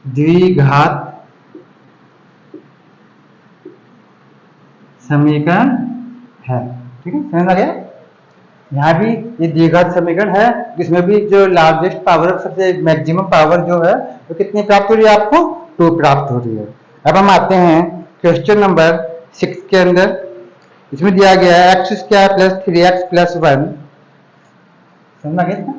द्विघात समीकरण है, ठीक है, समझ आ गया। यहाँ भी ये द्विघात समीकरण है, जिसमें भी जो लार्जेस्ट पावर, सबसे मैक्सिमम पावर जो है वो कितनी प्राप्त हो रही है आपको, 2 प्राप्त हो रही है। अब हम आते हैं क्वेश्चन नंबर 6 के अंदर। इसमें दिया गया है x² प्लस 3x प्लस 1, समझ आ गया था?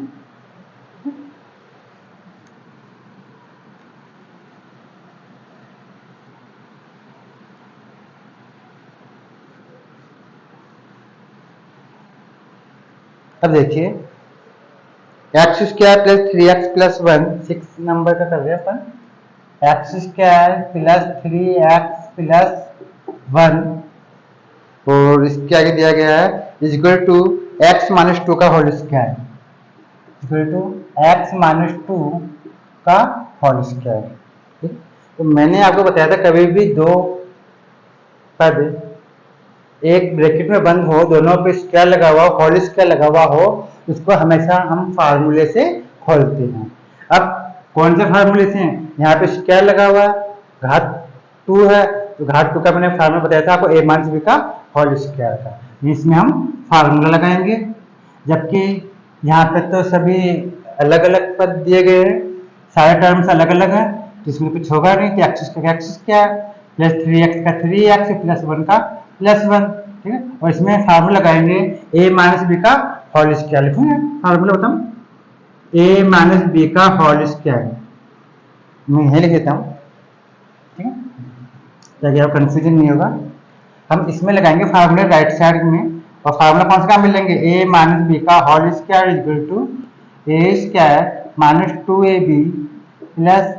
अब देखिए x² plus 3x plus 1, 6 number का कर रहे हैं अपन, x² प्लस 3x प्लस 1 और इसके आगे दिया गया है इक्वल टू x माइनस 2 का whole square, equal to x minus 2 का होल स्क्वायर, ठीक। तो मैंने आपको बताया था कभी भी दो पद एक ब्रैकेट में बंद हो, दोनों पे स्क्वायर लगा हुआ हो, होल स्क्वायर लगा हुआ हो, उसको हमेशा हम फार्मूले से खोलते हैं। अब कौन से फार्मूले से, यहाँ पे स्क्वायर लगा हुआ है, घात 2 है, तो घात 2 का मैंने फार्मूला बताया था आपको, a माइनस b का होल स्क्वायर का, इसमें हम फार्मूला लगाएंगे। जबकि यहाँ पे तो सभी अलग अलग पद दिए गए हैं, सारे टर्म्स अलग अलग है, तो इसमें कुछ होगा नहीं कि x क्या प्लस 3x का 3x प्लस 1 का प्लस 1, ठीक है। और इसमें फार्मूला लगाएंगे a माइनस बी का होल स्क्वायर, लिखूंगे फार्मूला बताऊं, a माइनस बी का होल स्क्वायर, मैं यही लिख देता हूँ, ठीक है, ताकि आप कंफ्यूजन नहीं होगा। हम इसमें लगाएंगे फार्मूला राइट साइड में, और फार्मूला कौन सा काम मिलेंगे, a माइनस बी का whole square equal to a square minus 2ab plus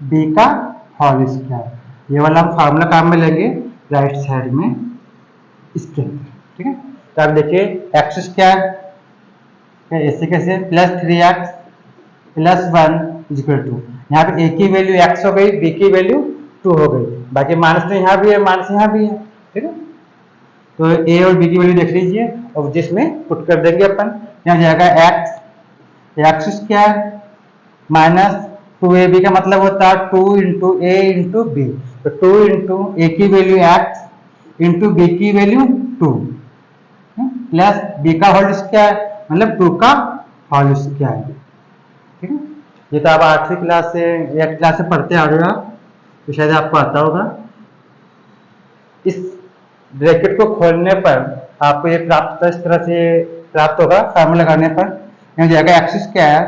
b का होल स्क्वायर, ये वाला हम फार्मूला काम में लेंगे राइट साइड में इसके अंदर, ठीक है। तो आप देखिए एक्स स्क्वायर ऐसे कैसे, plus 3x plus 1 equal to, यहाँ पे a की वैल्यू x हो गई, b की वैल्यू 2 हो गई, बाकी माइनस तो यहाँ भी है, माइनस यहाँ भी है, ठीक है। तो a और b की वैल्यू देख लीजिए और जिसमें पुट कर देंगे अपन, यहाँ जाएगा एक्स स्क्वायर माइनस 2ab का मतलब होता है 2 इंटू a इंटू बी, तो 2 इंटू a की वैल्यू x इंटू बी की वैल्यू 2 प्लस b का होल स्क्वायर मतलब 2 का होल स्क्वायर, ठीक है। ये तो आप 8वीं क्लास से 8वीं क्लास से पढ़ते आ रहे हो आप, तो शायद आपको आता होगा। इस ब्रैकेट को खोलने पर आपको ये प्राप्त इस तरह से प्राप्त होगा, फार्मूला लगाने पर यहाँ जाएगा x square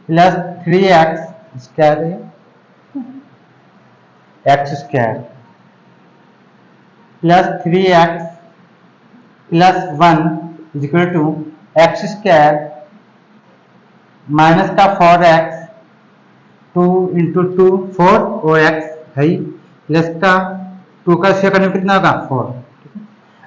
plus 3x square, x square plus 3x plus 1 equal to x square minus का 4x 2 इंटू 2 4 और x है प्लस का 2 का स्क्वायर करने में कितना होगा 4।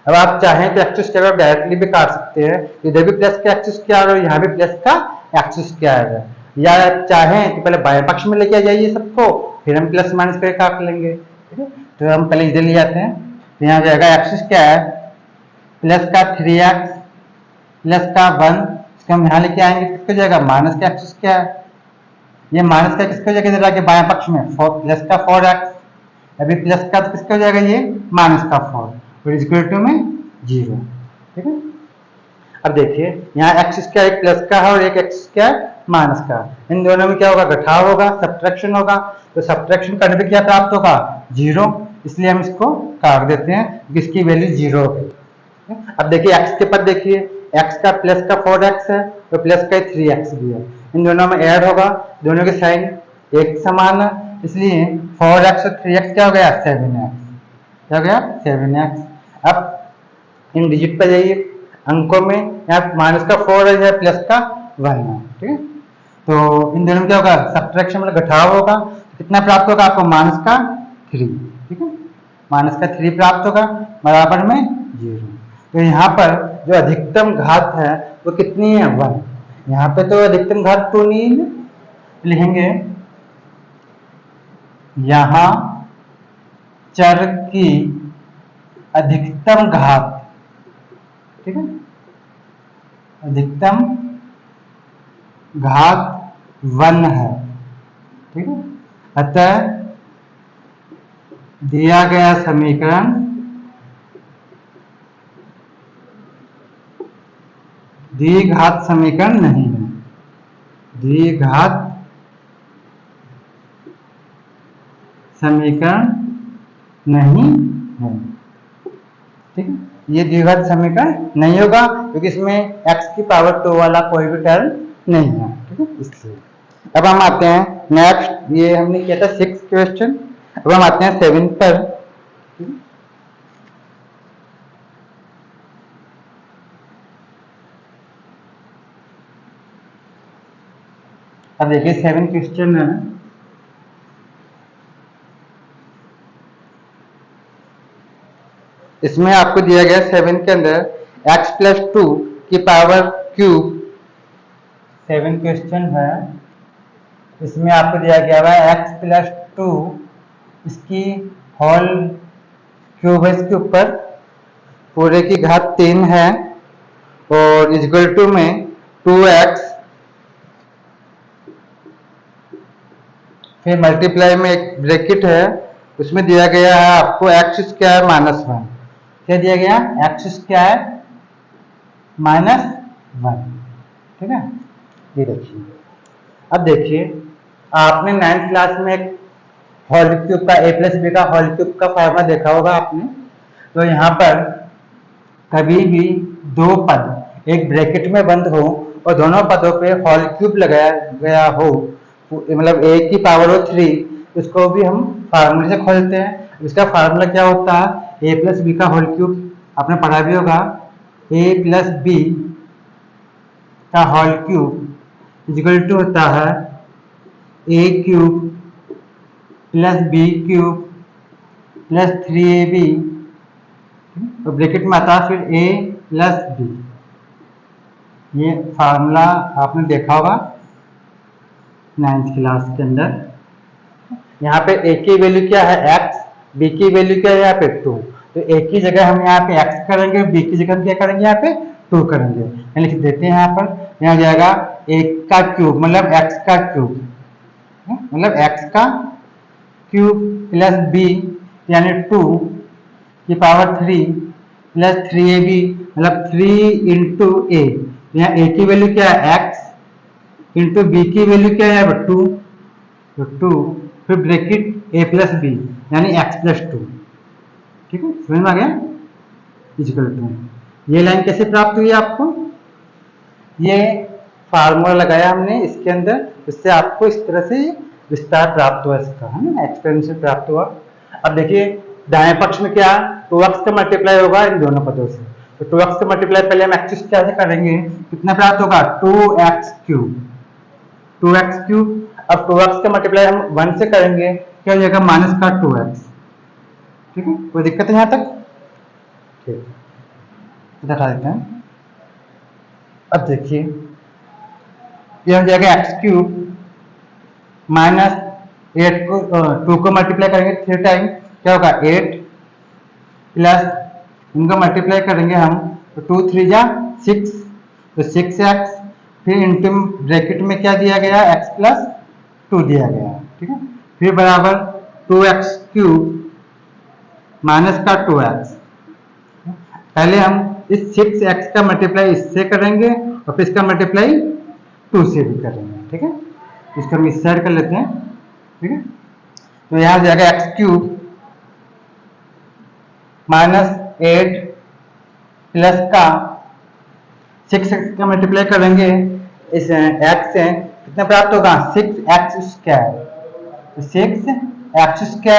अब आप चाहें तो एक्स स्क्वायर आप डायरेक्टली भी काट सकते हैं, इधर भी प्लस का एक्स स्क्वायर और यहाँ भी प्लस का एक्स स्क्वायर है, या चाहें तो पहले बाएं पक्ष में लेके आ जाइए सबको, फिर हम प्लस माइनस करके काट लेंगे, ठीक है। तो हम पहले इधर ले जाते हैं, तो यहाँ जाएगा एक्स स्क्वायर प्लस का 3x प्लस का 1, इसको हम यहाँ लेके आएंगे, किसको जाएगा माइनस का एक्स स्क्वायर, ये माइनस का किसको जाएगा इधर आके बाएं पक्ष में प्लस का 4x, अभी प्लस का किसको जाएगा ये माइनस का 4, और इक्वल टू में 0। ठीक है। अब देखिए यहाँ एक्स स्क्वायर एक प्लस का है और एक एक्स स्क्वायर माइनस का। इन दोनों में क्या होगा, घटाव होगा, सब्ट्रैक्शन होगा। तो सब्ट्रैक्शन करने पे क्या प्राप्त होगा, 0। इसलिए हम इसको काट देते हैं, इसकी वैल्यू 0 हो गई। अब देखिए एक्स के पर देखिए, एक्स का प्लस का 4x है तो प्लस का 3x भी है। इन दोनों में ऐड होगा, दोनों के साइन एक समान है, इसलिए 4x और 3x क्या हो गया, 7x। क्या हो गया, 7x। अब इन डिजिट पर जाइए, अंकों में यहाँ माइनस का 4 है, प्लस का 1 है। ठीक है। तो इन दोनों में क्या होगा, सब्ट्रैक्शन मतलब घटाव होगा। कितना प्राप्त होगा आपको, माइनस का 3। ठीक है, माइनस का 3 प्राप्त होगा, बराबर में 0। तो यहाँ पर जो अधिकतम घात है वो कितनी है, 1। यहाँ पे तो अधिकतम घात 2 नहीं है, लिखेंगे यहाँ चर की अधिकतम घात। ठीक है, अधिकतम घात 1 है। ठीक है, अतः दिया गया समीकरण द्विघात समीकरण नहीं है, द्विघात समीकरण नहीं है। ठीक है, ये द्विघात समीकरण नहीं होगा क्योंकि इसमें x की पावर 2 वाला कोई भी टर्म नहीं है। ठीक है, इसलिए अब हम आते हैं नेक्स्ट, ये हमने किया था 6 क्वेश्चन। अब हम आते हैं 7 पर। अब देखिए 7 क्वेश्चन है। इसमें आपको दिया गया 7 के अंदर x प्लस 2 की पावर क्यूब 7 क्वेश्चन है। इसमें आपको दिया गया है x प्लस 2 इसकी होल क्यूब है, इसके ऊपर पूरे की घात 3 है और इक्वल टू में 2x, फिर मल्टीप्लाई में एक ब्रैकेट है, उसमें दिया गया है आपको एक्स स्क्वायर माइनस 1। क्या दिया गया, एक्स स्क्वायर माइनस 1। ठीक है, ये देखिए। अब देखिए आपने 9th क्लास में एक होल क्यूब का a प्लस बी का होल क्यूब का फॉर्मूला देखा होगा आपने। तो यहाँ पर कभी भी दो पद एक ब्रैकेट में बंद हो और दोनों पदों पे होल क्यूब लगाया गया हो, मतलब a की पावर हो 3, इसको भी हम फार्मूले से खोलते हैं। इसका फार्मूला क्या होता है, a प्लस बी का होल क्यूब, आपने पढ़ा भी होगा, a प्लस बी का होल क्यूब इक्वल टू होता है a cube plus b cube plus 3ab, तो ब्रैकेट में आता है फिर a प्लस बी। ये फार्मूला आपने देखा होगा 9th क्लास के अंदर। यहाँ पे a की वैल्यू क्या है x, b की वैल्यू क्या है यहाँ पे 2। तो a की जगह हम यहाँ पे x करेंगे, b की जगह हम क्या करेंगे, यहाँ पे 2 करेंगे। लिख देते हैं यहाँ पर, यहाँ जाएगा a का क्यूब मतलब x का क्यूब, मतलब x का क्यूब प्लस b यानी 2 की पावर 3 प्लस 3ab मतलब 3 इंटू ए। यहाँ a की वैल्यू क्या है x, इंटू बी की वैल्यू क्या है 2, तो 2 फिर ब्रैकेट a प्लस बी यानी x प्लस 2। ठीक है, समझ में आ गया, इक्वल टू। ये लाइन कैसे प्राप्त हुई आपको, ये फार्मूला लगाया हमने इसके अंदर, इससे आपको इस तरह से विस्तार प्राप्त हुआ इसका, है ना, एक्सपेंशन प्राप्त हुआ। अब देखिए दाएं पक्ष में क्या 2x का मल्टीप्लाई होगा इन दोनों पदों से, तो 2x का मल्टीप्लाई पहले हम एक्स क्या से करेंगे, कितना प्राप्त होगा 2x क्यूब, 2x क्यूब। अब 2x का मल्टीप्लाई हम 1 से करेंगे, क्या हो जाएगा माइनस का 2x। ठीक है, कोई दिक्कत है यहाँ तक, ठीक, हटा देते हैं। अब देखिए ये हो जाएगा एक्स क्यूब माइनस 8 को 2 को मल्टीप्लाई करेंगे 3 टाइम, क्या होगा 8 प्लस इनको मल्टीप्लाई करेंगे हम तो 2 3 जा 6, तो 6x, फिर इंटू ब्रैकेट में क्या दिया गया x प्लस 2 दिया गया। ठीक है, फिर बराबर 2x क्यूब माइनस का 2x, पहले हम इस 6x का मल्टीप्लाई इससे करेंगे और फिर इसका मल्टीप्लाई 2 से भी करेंगे, ठीक है। इसको हम इस साइड कर लेते हैं, ठीक है। तो यहाँ जाएगा एक्स क्यूब -8 प्लस का 6x का मल्टीप्लाई करेंगे इस x से, कितना प्राप्त होगा 6x²। 6x²।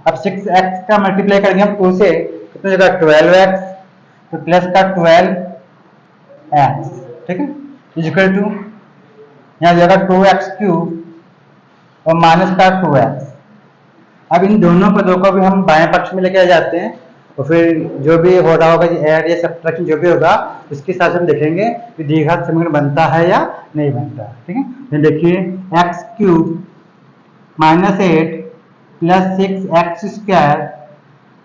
अब 6x का मल्टीप्लाई करेंगे हम 2 से, कितना जगह 12x, तो प्लस का 12x, ठीक है, इक्वल टू यहाँ जगह 2x³ और माइनस का 2x। अब इन दोनों पदों को भी हम बाएं पक्ष में लेके आ जाते हैं और फिर जो भी हो रहा होगा ऐड या सब्ट्रैक्शन जो भी होगा उसके साथ हम देखेंगे कि द्विघात समीकरण बनता है या नहीं बनता, ठीक है। तो देखिए x³ -8 प्लस 6x²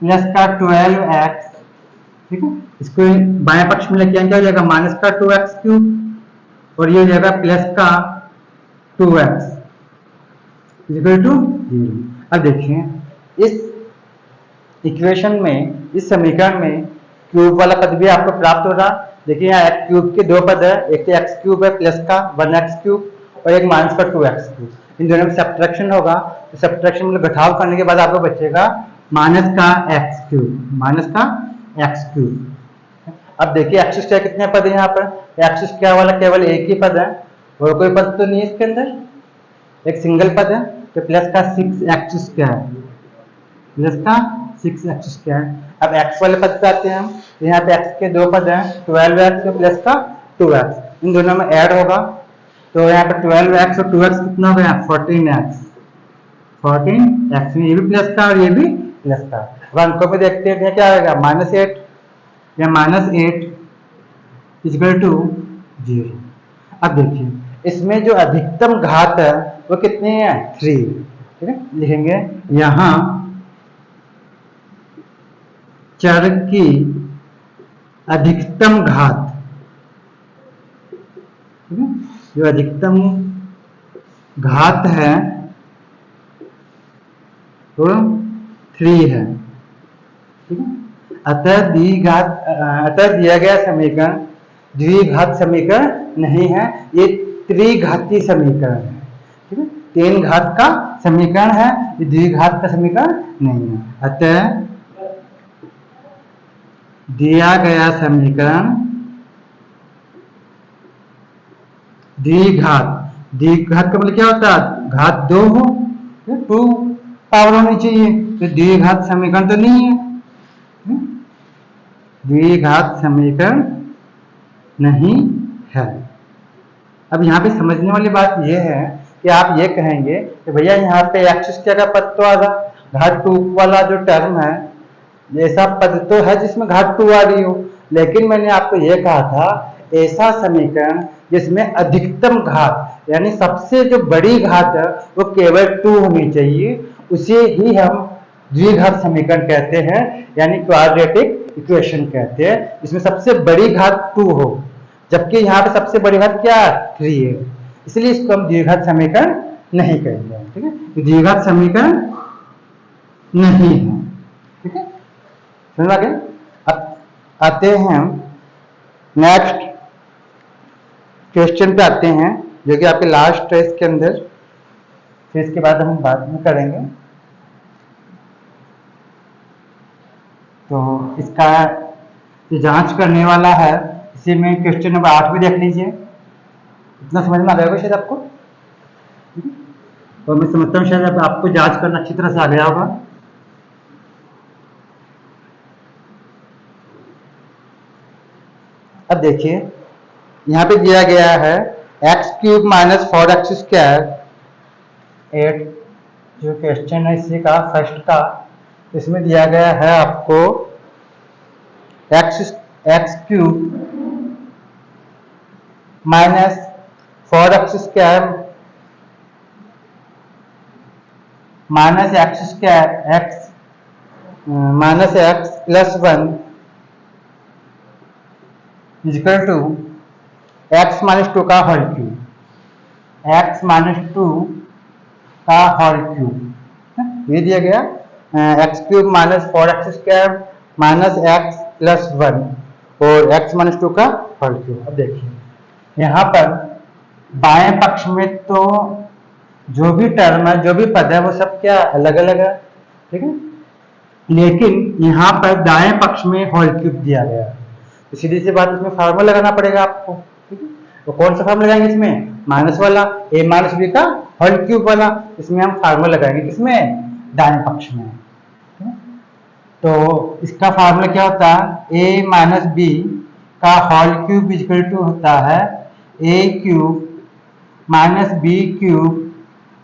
प्लस का 12x, ठीक है। इसको बाएं पक्ष में लेके आएंगे, हो जाएगा माइनस का 2x³ और ये हो जाएगा प्लस का 2x इक्वल टू 0। अब देखिए इस इक्वेशन में, इस समीकरण में क्यूब वाला पद भी आपको प्राप्त हो रहा। देखिए यहाँ क्यूब के दो पद है, एक x³ है प्लस का 1x³ और एक माइनस का 2x³। इन दोनों में सब्ट्रैक्शन होगा, तो सब्ट्रैक्शन मतलब घटाव करने के बाद आपको बचेगा माइनस का x³, माइनस का x³। अब देखिए x² कितने पद है यहाँ पर, x² वाला केवल एक ही पद है और कोई पद तो नहीं है इसके अंदर, एक सिंगल पद है, तो प्लस का 6x², प्लस का 6x²। अब x वाले पद पे आते हैं हम, तो यहाँ पे x के दो पद हैं 12x प्लस का 2x, इन दोनों में ऐड होगा, तो यहाँ पे 12x और 2x कितना हो गया 14x, 14x, ये भी प्लस का और ये भी प्लस का। अब अंकों पे देखते हैं क्या आएगा -8 या -8 इक्वल टू 0। अब देखिए इसमें जो अधिकतम घात है वो कितनी है 3, ठीक है। लिखेंगे यहाँ चर की अधिकतम घात, ठीक है, जो अधिकतम घात है वो 3 है, ठीक है। अतः दिया गया समीकरण द्विघात समीकरण नहीं है, ये त्रिघाती समीकरण है, ठीक है। 3 घात का समीकरण है, ये द्विघात का समीकरण नहीं है। अतः दिया गया समीकरण द्विघात, द्विघात का मतलब क्या होता है घात 2 हो, 2 पावर होनी चाहिए, तो द्विघात समीकरण तो नहीं है, द्विघात समीकरण नहीं है। अब यहाँ पे समझने वाली बात यह है कि आप ये कहेंगे कि भैया यहाँ पे x² का पद तो आ रहा, घात 2 वाला जो टर्म है ऐसा पद तो है जिसमें घात 2 आ रही हो, लेकिन मैंने आपको यह कहा था ऐसा समीकरण जिसमें अधिकतम घात यानी सबसे जो बड़ी घात है वो केवल 2 होनी चाहिए, उसे ही हम द्विघात समीकरण कहते हैं, यानी क्वाड्रेटिक इक्वेशन कहते हैं, इसमें सबसे बड़ी घात 2 हो, जबकि यहाँ पे सबसे बड़ी घात क्या 3 है, इसलिए इसको हम द्विघात समीकरण नहीं कहेंगे, ठीक है। द्विघात समीकरण नहीं है, ठीक है, समझ आ गया। अब आते हैं हम नेक्स्ट क्वेश्चन पे आते हैं, जो कि आपके लास्ट है इसके अंदर, फिर इसके बाद हम बाद में करेंगे। तो इसका जो जांच करने वाला है इसी में क्वेश्चन नंबर 8 भी देख लीजिए, इतना समझ में आ गया शायद आपको, और मैं समझता हूँ शायद आपको जांच करना अच्छी तरह से आ गया होगा। अब देखिए यहाँ पे दिया गया है x³ - 4x², 8 जो क्वेश्चन है इसी का फर्स्ट का, इसमें दिया गया है आपको x³ - 4x² -x + 1 equal to x - 2 का होल क्यूब, x - 2 का होल क्यूब, ये दिया गया x³ - 4x² - x प्लस 1 और x माइनस 2 का होल क्यूब। अब देखिए यहाँ पर बाएं पक्ष में तो जो भी टर्म है, जो भी पद है, वो सब क्या अलग अलग है, ठीक है। लेकिन यहाँ पर दाएं पक्ष में होल क्यूब दिया गया है, तो सीधी सी बात, इसमें फार्मूला लगाना पड़ेगा आपको, ठीक है। तो कौन सा फार्मूला लगाएंगे इसमें? माइनस वाला, a माइनस बी का होल क्यूब वाला, इसमें हम फार्मूला लगाएंगे किसमें? दाएं पक्ष में, ठीक है? तो इसका फार्मूला क्या होता है? a माइनस बी का होल क्यूब इक्वल टू होता है a cube minus b cube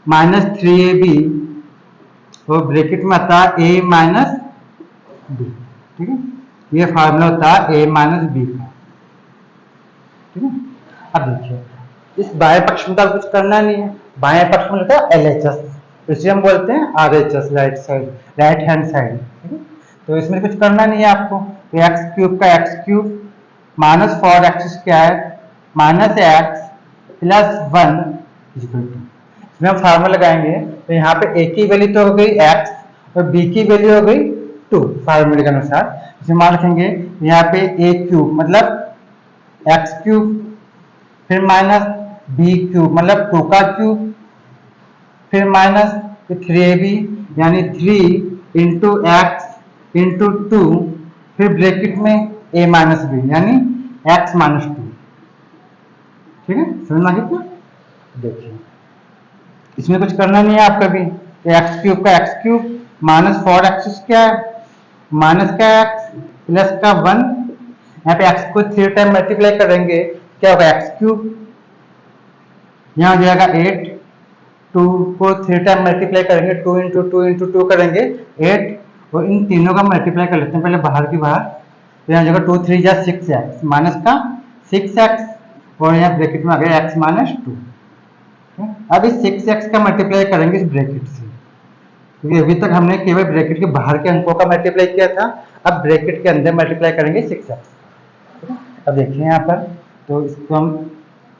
minus 3ab, तो ब्रैकेट में आता है a माइनस बी, ठीक है। ये फार्मूला होता है a माइनस बी का, ठीक है। अब देखिए इस बाएं पक्ष में तो कुछ करना नहीं है, बाएं पक्ष में लिखा है LHS, इसे हम बोलते हैं RHS, right side, right hand side, ठीक है। तो इसमें कुछ करना नहीं है आपको, तो एक्स क्यूब का x cube minus 4x square minus x plus 1 equal to, इसमें हम फार्मूला लगाएंगे, तो यहाँ पे a की वैल्यू तो हो गई x और b की वैल्यू हो गई 2 फार्मूले के अनुसार। इसमें मान रखेंगे यहाँ पे a क्यूब मतलब एक्स क्यूब, फिर माइनस बी क्यूब मतलब 2 का क्यूब, फिर माइनस 3ab यानी 3 इंटू एक्स इंटू 2, फिर ब्रैकेट में a माइनस बी यानी x माइनस 2, ठीक है। समझ में आ गया? देखिए इसमें कुछ करना नहीं है आपका भी, एक्स क्यूब का x cube minus 4x square minus का x प्लस का 1, यहाँ पे x को 3 टाइम मल्टीप्लाई करेंगे, क्या होगा? एक्स क्यूब, यहाँ हो जाएगा 8, 2 को 3 टाइम मल्टीप्लाई करेंगे, 2 इंटू 2 इंटू 2 करेंगे 8, और इन तीनों का मल्टीप्लाई कर लेते हैं पहले बाहर की बाहर, तो यहाँ जगह 2 3 जा 6x माइनस का 6x, और यहाँ ब्रैकेट में आ गया x माइनस 2। अब इस 6x का मल्टीप्लाई करेंगे इस ब्रैकेट से, क्योंकि अभी तक हमने केवल ब्रैकेट के बाहर के अंकों का मल्टीप्लाई किया था, अब ब्रैकेट के अंदर मल्टीप्लाई करेंगे 6x। अब देखिए यहाँ पर, तो इसको हम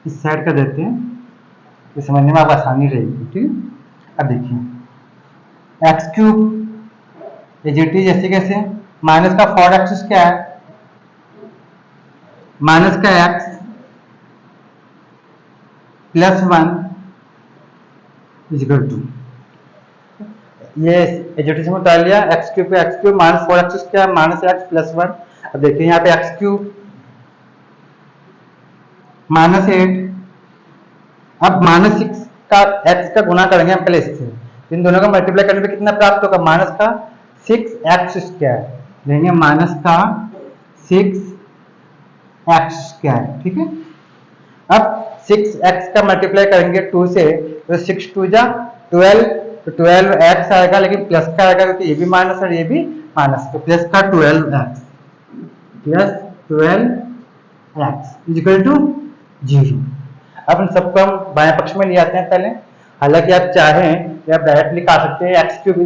इस साइड कर देते हैं, तो समझने में आपको आसानी रहेगी, ठीक है। अब देखिए एक्स क्यूब एजेटी जैसे कैसे, माइनस का 4x स्क्वायर माइनस का x प्लस 1 इक्वल टू, ये एजेटी से उतार लिया, एक्स क्यूब का x cube minus 4x square minus x plus 1। अब देखिए यहाँ पे एक्स क्यूब माइनस 8, अब माइनस 6 का x का गुना करेंगे हम पहले इससे, इन दोनों का मल्टीप्लाई करने पे कितना प्राप्त होगा? माइनस का 6x स्क्वायर, लेंगे माइनस का 6x स्क्वायर, ठीक है। अब 6x का मल्टीप्लाई करेंगे 2 से, तो 6 2 जा 12, तो 12x आएगा, लेकिन प्लस का आएगा क्योंकि ये भी माइनस और ये भी माइनस, तो प्लस का 12x plus 12x equal to 0। अब इन सबको हम बाएं पक्ष में ले आते हैं पहले, हालांकि आप चाहें कि आप डायरेक्टली लिखा सकते हैं एक्स क्यूब,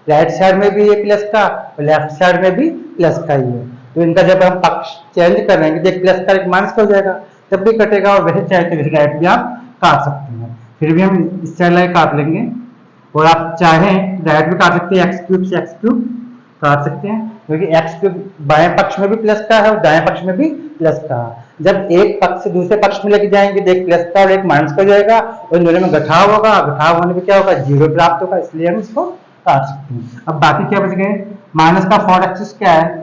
राइट साइड में भी ये प्लस का और लेफ्ट साइड में भी प्लस का ही है, तो इनका जब हम पक्ष चेंज करेंगे तो एक प्लस का एक माइनस का हो जाएगा, तब भी कटेगा, और वैसे चाहे तो डायरेक्ट भी आप काट सकते हैं, फिर भी हम इस साइड लाइन काट लेंगे, और आप चाहें डायरेक्ट भी काट सकते हैं, एक्स क्यूब से एक्स क्यूब काट सकते हैं, क्योंकि एक्स क्यूब बाएं पक्ष में भी प्लस का है और दाएं पक्ष में भी प्लस का है। जब एक पक्ष से दूसरे पक्ष में लेके जाएंगे तो एक प्लस का और एक माइनस का हो जाएगा, और इन दोनों में घटाव होगा, घटाव होने पे क्या होगा? 0 प्राप्त होगा, इसलिए हम इसको काट सकते हैं। अब बाकी क्या बच गए? माइनस का 4x स्क्वायर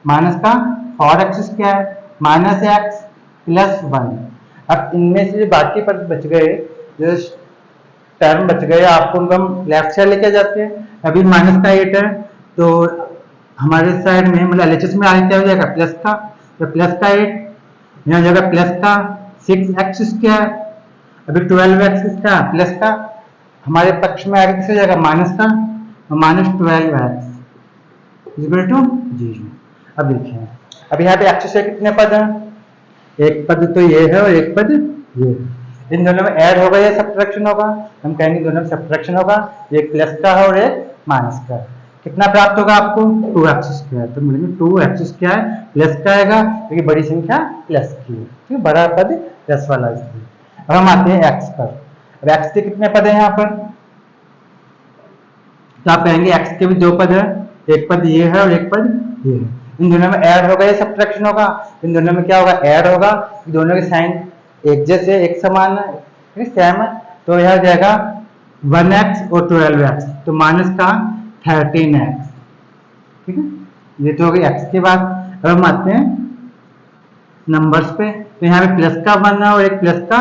माइनस का 4x square minus x plus 1। अब इनमें से बाकी पद बच गए, जो टर्म बच गए, आपको उनको हम लेफ्ट साइड लेके जाते हैं। अभी माइनस का 8 है, तो हमारे साइड में मतलब LHS में आगे क्या हो जाएगा? प्लस का, तो प्लस का 8 यहाँ हो जाएगा प्लस का 6x स्क्वायर, अभी 12x का प्लस का, हमारे पक्ष में आगे किस हो जाएगा? माइनस का, माइनस 12x इक्वल टू 0। अब देखिए, अब यहाँ पे x से कितने पद हैं? एक पद तो ये है और एक पद ये है, इन दोनों में ऐड होगा या सब्ट्रैक्शन होगा? हम कहेंगे दोनों में सब्ट्रैक्शन होगा, एक प्लस का है और एक माइनस का। कितना प्राप्त होगा आपको? 2x स्क्वायर, तो मिलेंगे 2x स्क्वायर प्लस का आएगा क्योंकि बड़ी संख्या प्लस की है, ठीक है, बड़ा पद प्लस वाला इसलिए। अब हम आते हैं x पर। अब x के कितने पद है यहाँ पर? तो आप कहेंगे x के भी 2 पद है, एक पद ये है और एक पद ये है, इन दोनों में ऐड होगा या सब्ट्रैक्शन होगा? इन दोनों में क्या होगा? ऐड होगा। दोनों के साइन एक जैसे, एक समान है, सेम है, तो यह हो जाएगा 1x और 12x, तो माइनस का 13x। ठीक है, ये तो हो गई x की बात। अब हम आते हैं नंबर्स पे। तो यहाँ पे प्लस का 1 है और एक प्लस का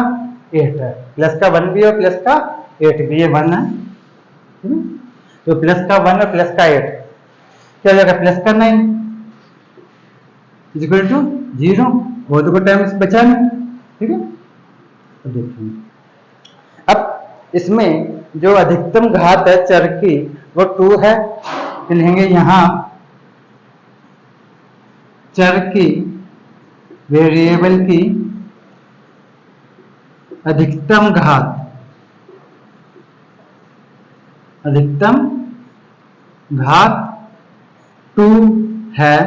8 है। प्लस का 1 भी और प्लस का 8 भी, ये 1 है। तो प्लस का 1 और प्लस का 8 क्या हो जाएगा? प्लस का 9 इक्वल टू 0। बहुत को टाइम बचा नहीं। ठीक है, तो देखिए अब इसमें जो अधिकतम घात है चर की वो 2 है, तो लिखेंगे यहां चर की, वेरिएबल की अधिकतम घात, अधिकतम घात 2 है,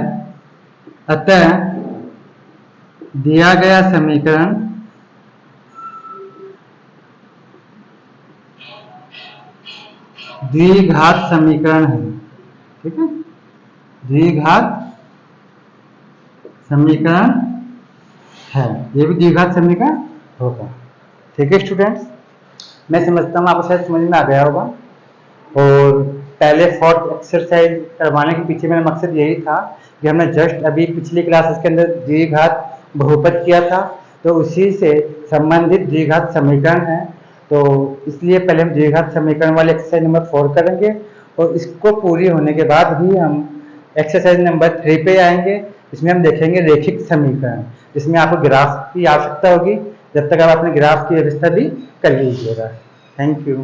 अतः दिया गया समीकरण द्विघात समीकरण है। ठीक है, द्विघात समीकरण है, ये भी द्विघात समीकरण होगा। ठीक है स्टूडेंट्स, मैं समझता हूँ आपको शायद समझ में आ गया होगा। और पहले फोर्थ एक्सरसाइज करवाने के पीछे मेरा मकसद यही था कि हमने जस्ट अभी पिछली क्लासेस के अंदर द्विघात बहुपद किया था, तो उसी से संबंधित द्विघात समीकरण है। तो इसलिए पहले हम द्विघात समीकरण वाले एक्सरसाइज नंबर 4 करेंगे, और इसको पूरी होने के बाद ही हम एक्सरसाइज नंबर 3 पे आएंगे। इसमें हम देखेंगे रेखिक समीकरण, जिसमें आपको ग्राफ की आवश्यकता होगी। जब तक आप अपने ग्राफ की व्यवस्था भी कर लीजिएगा। Thank you.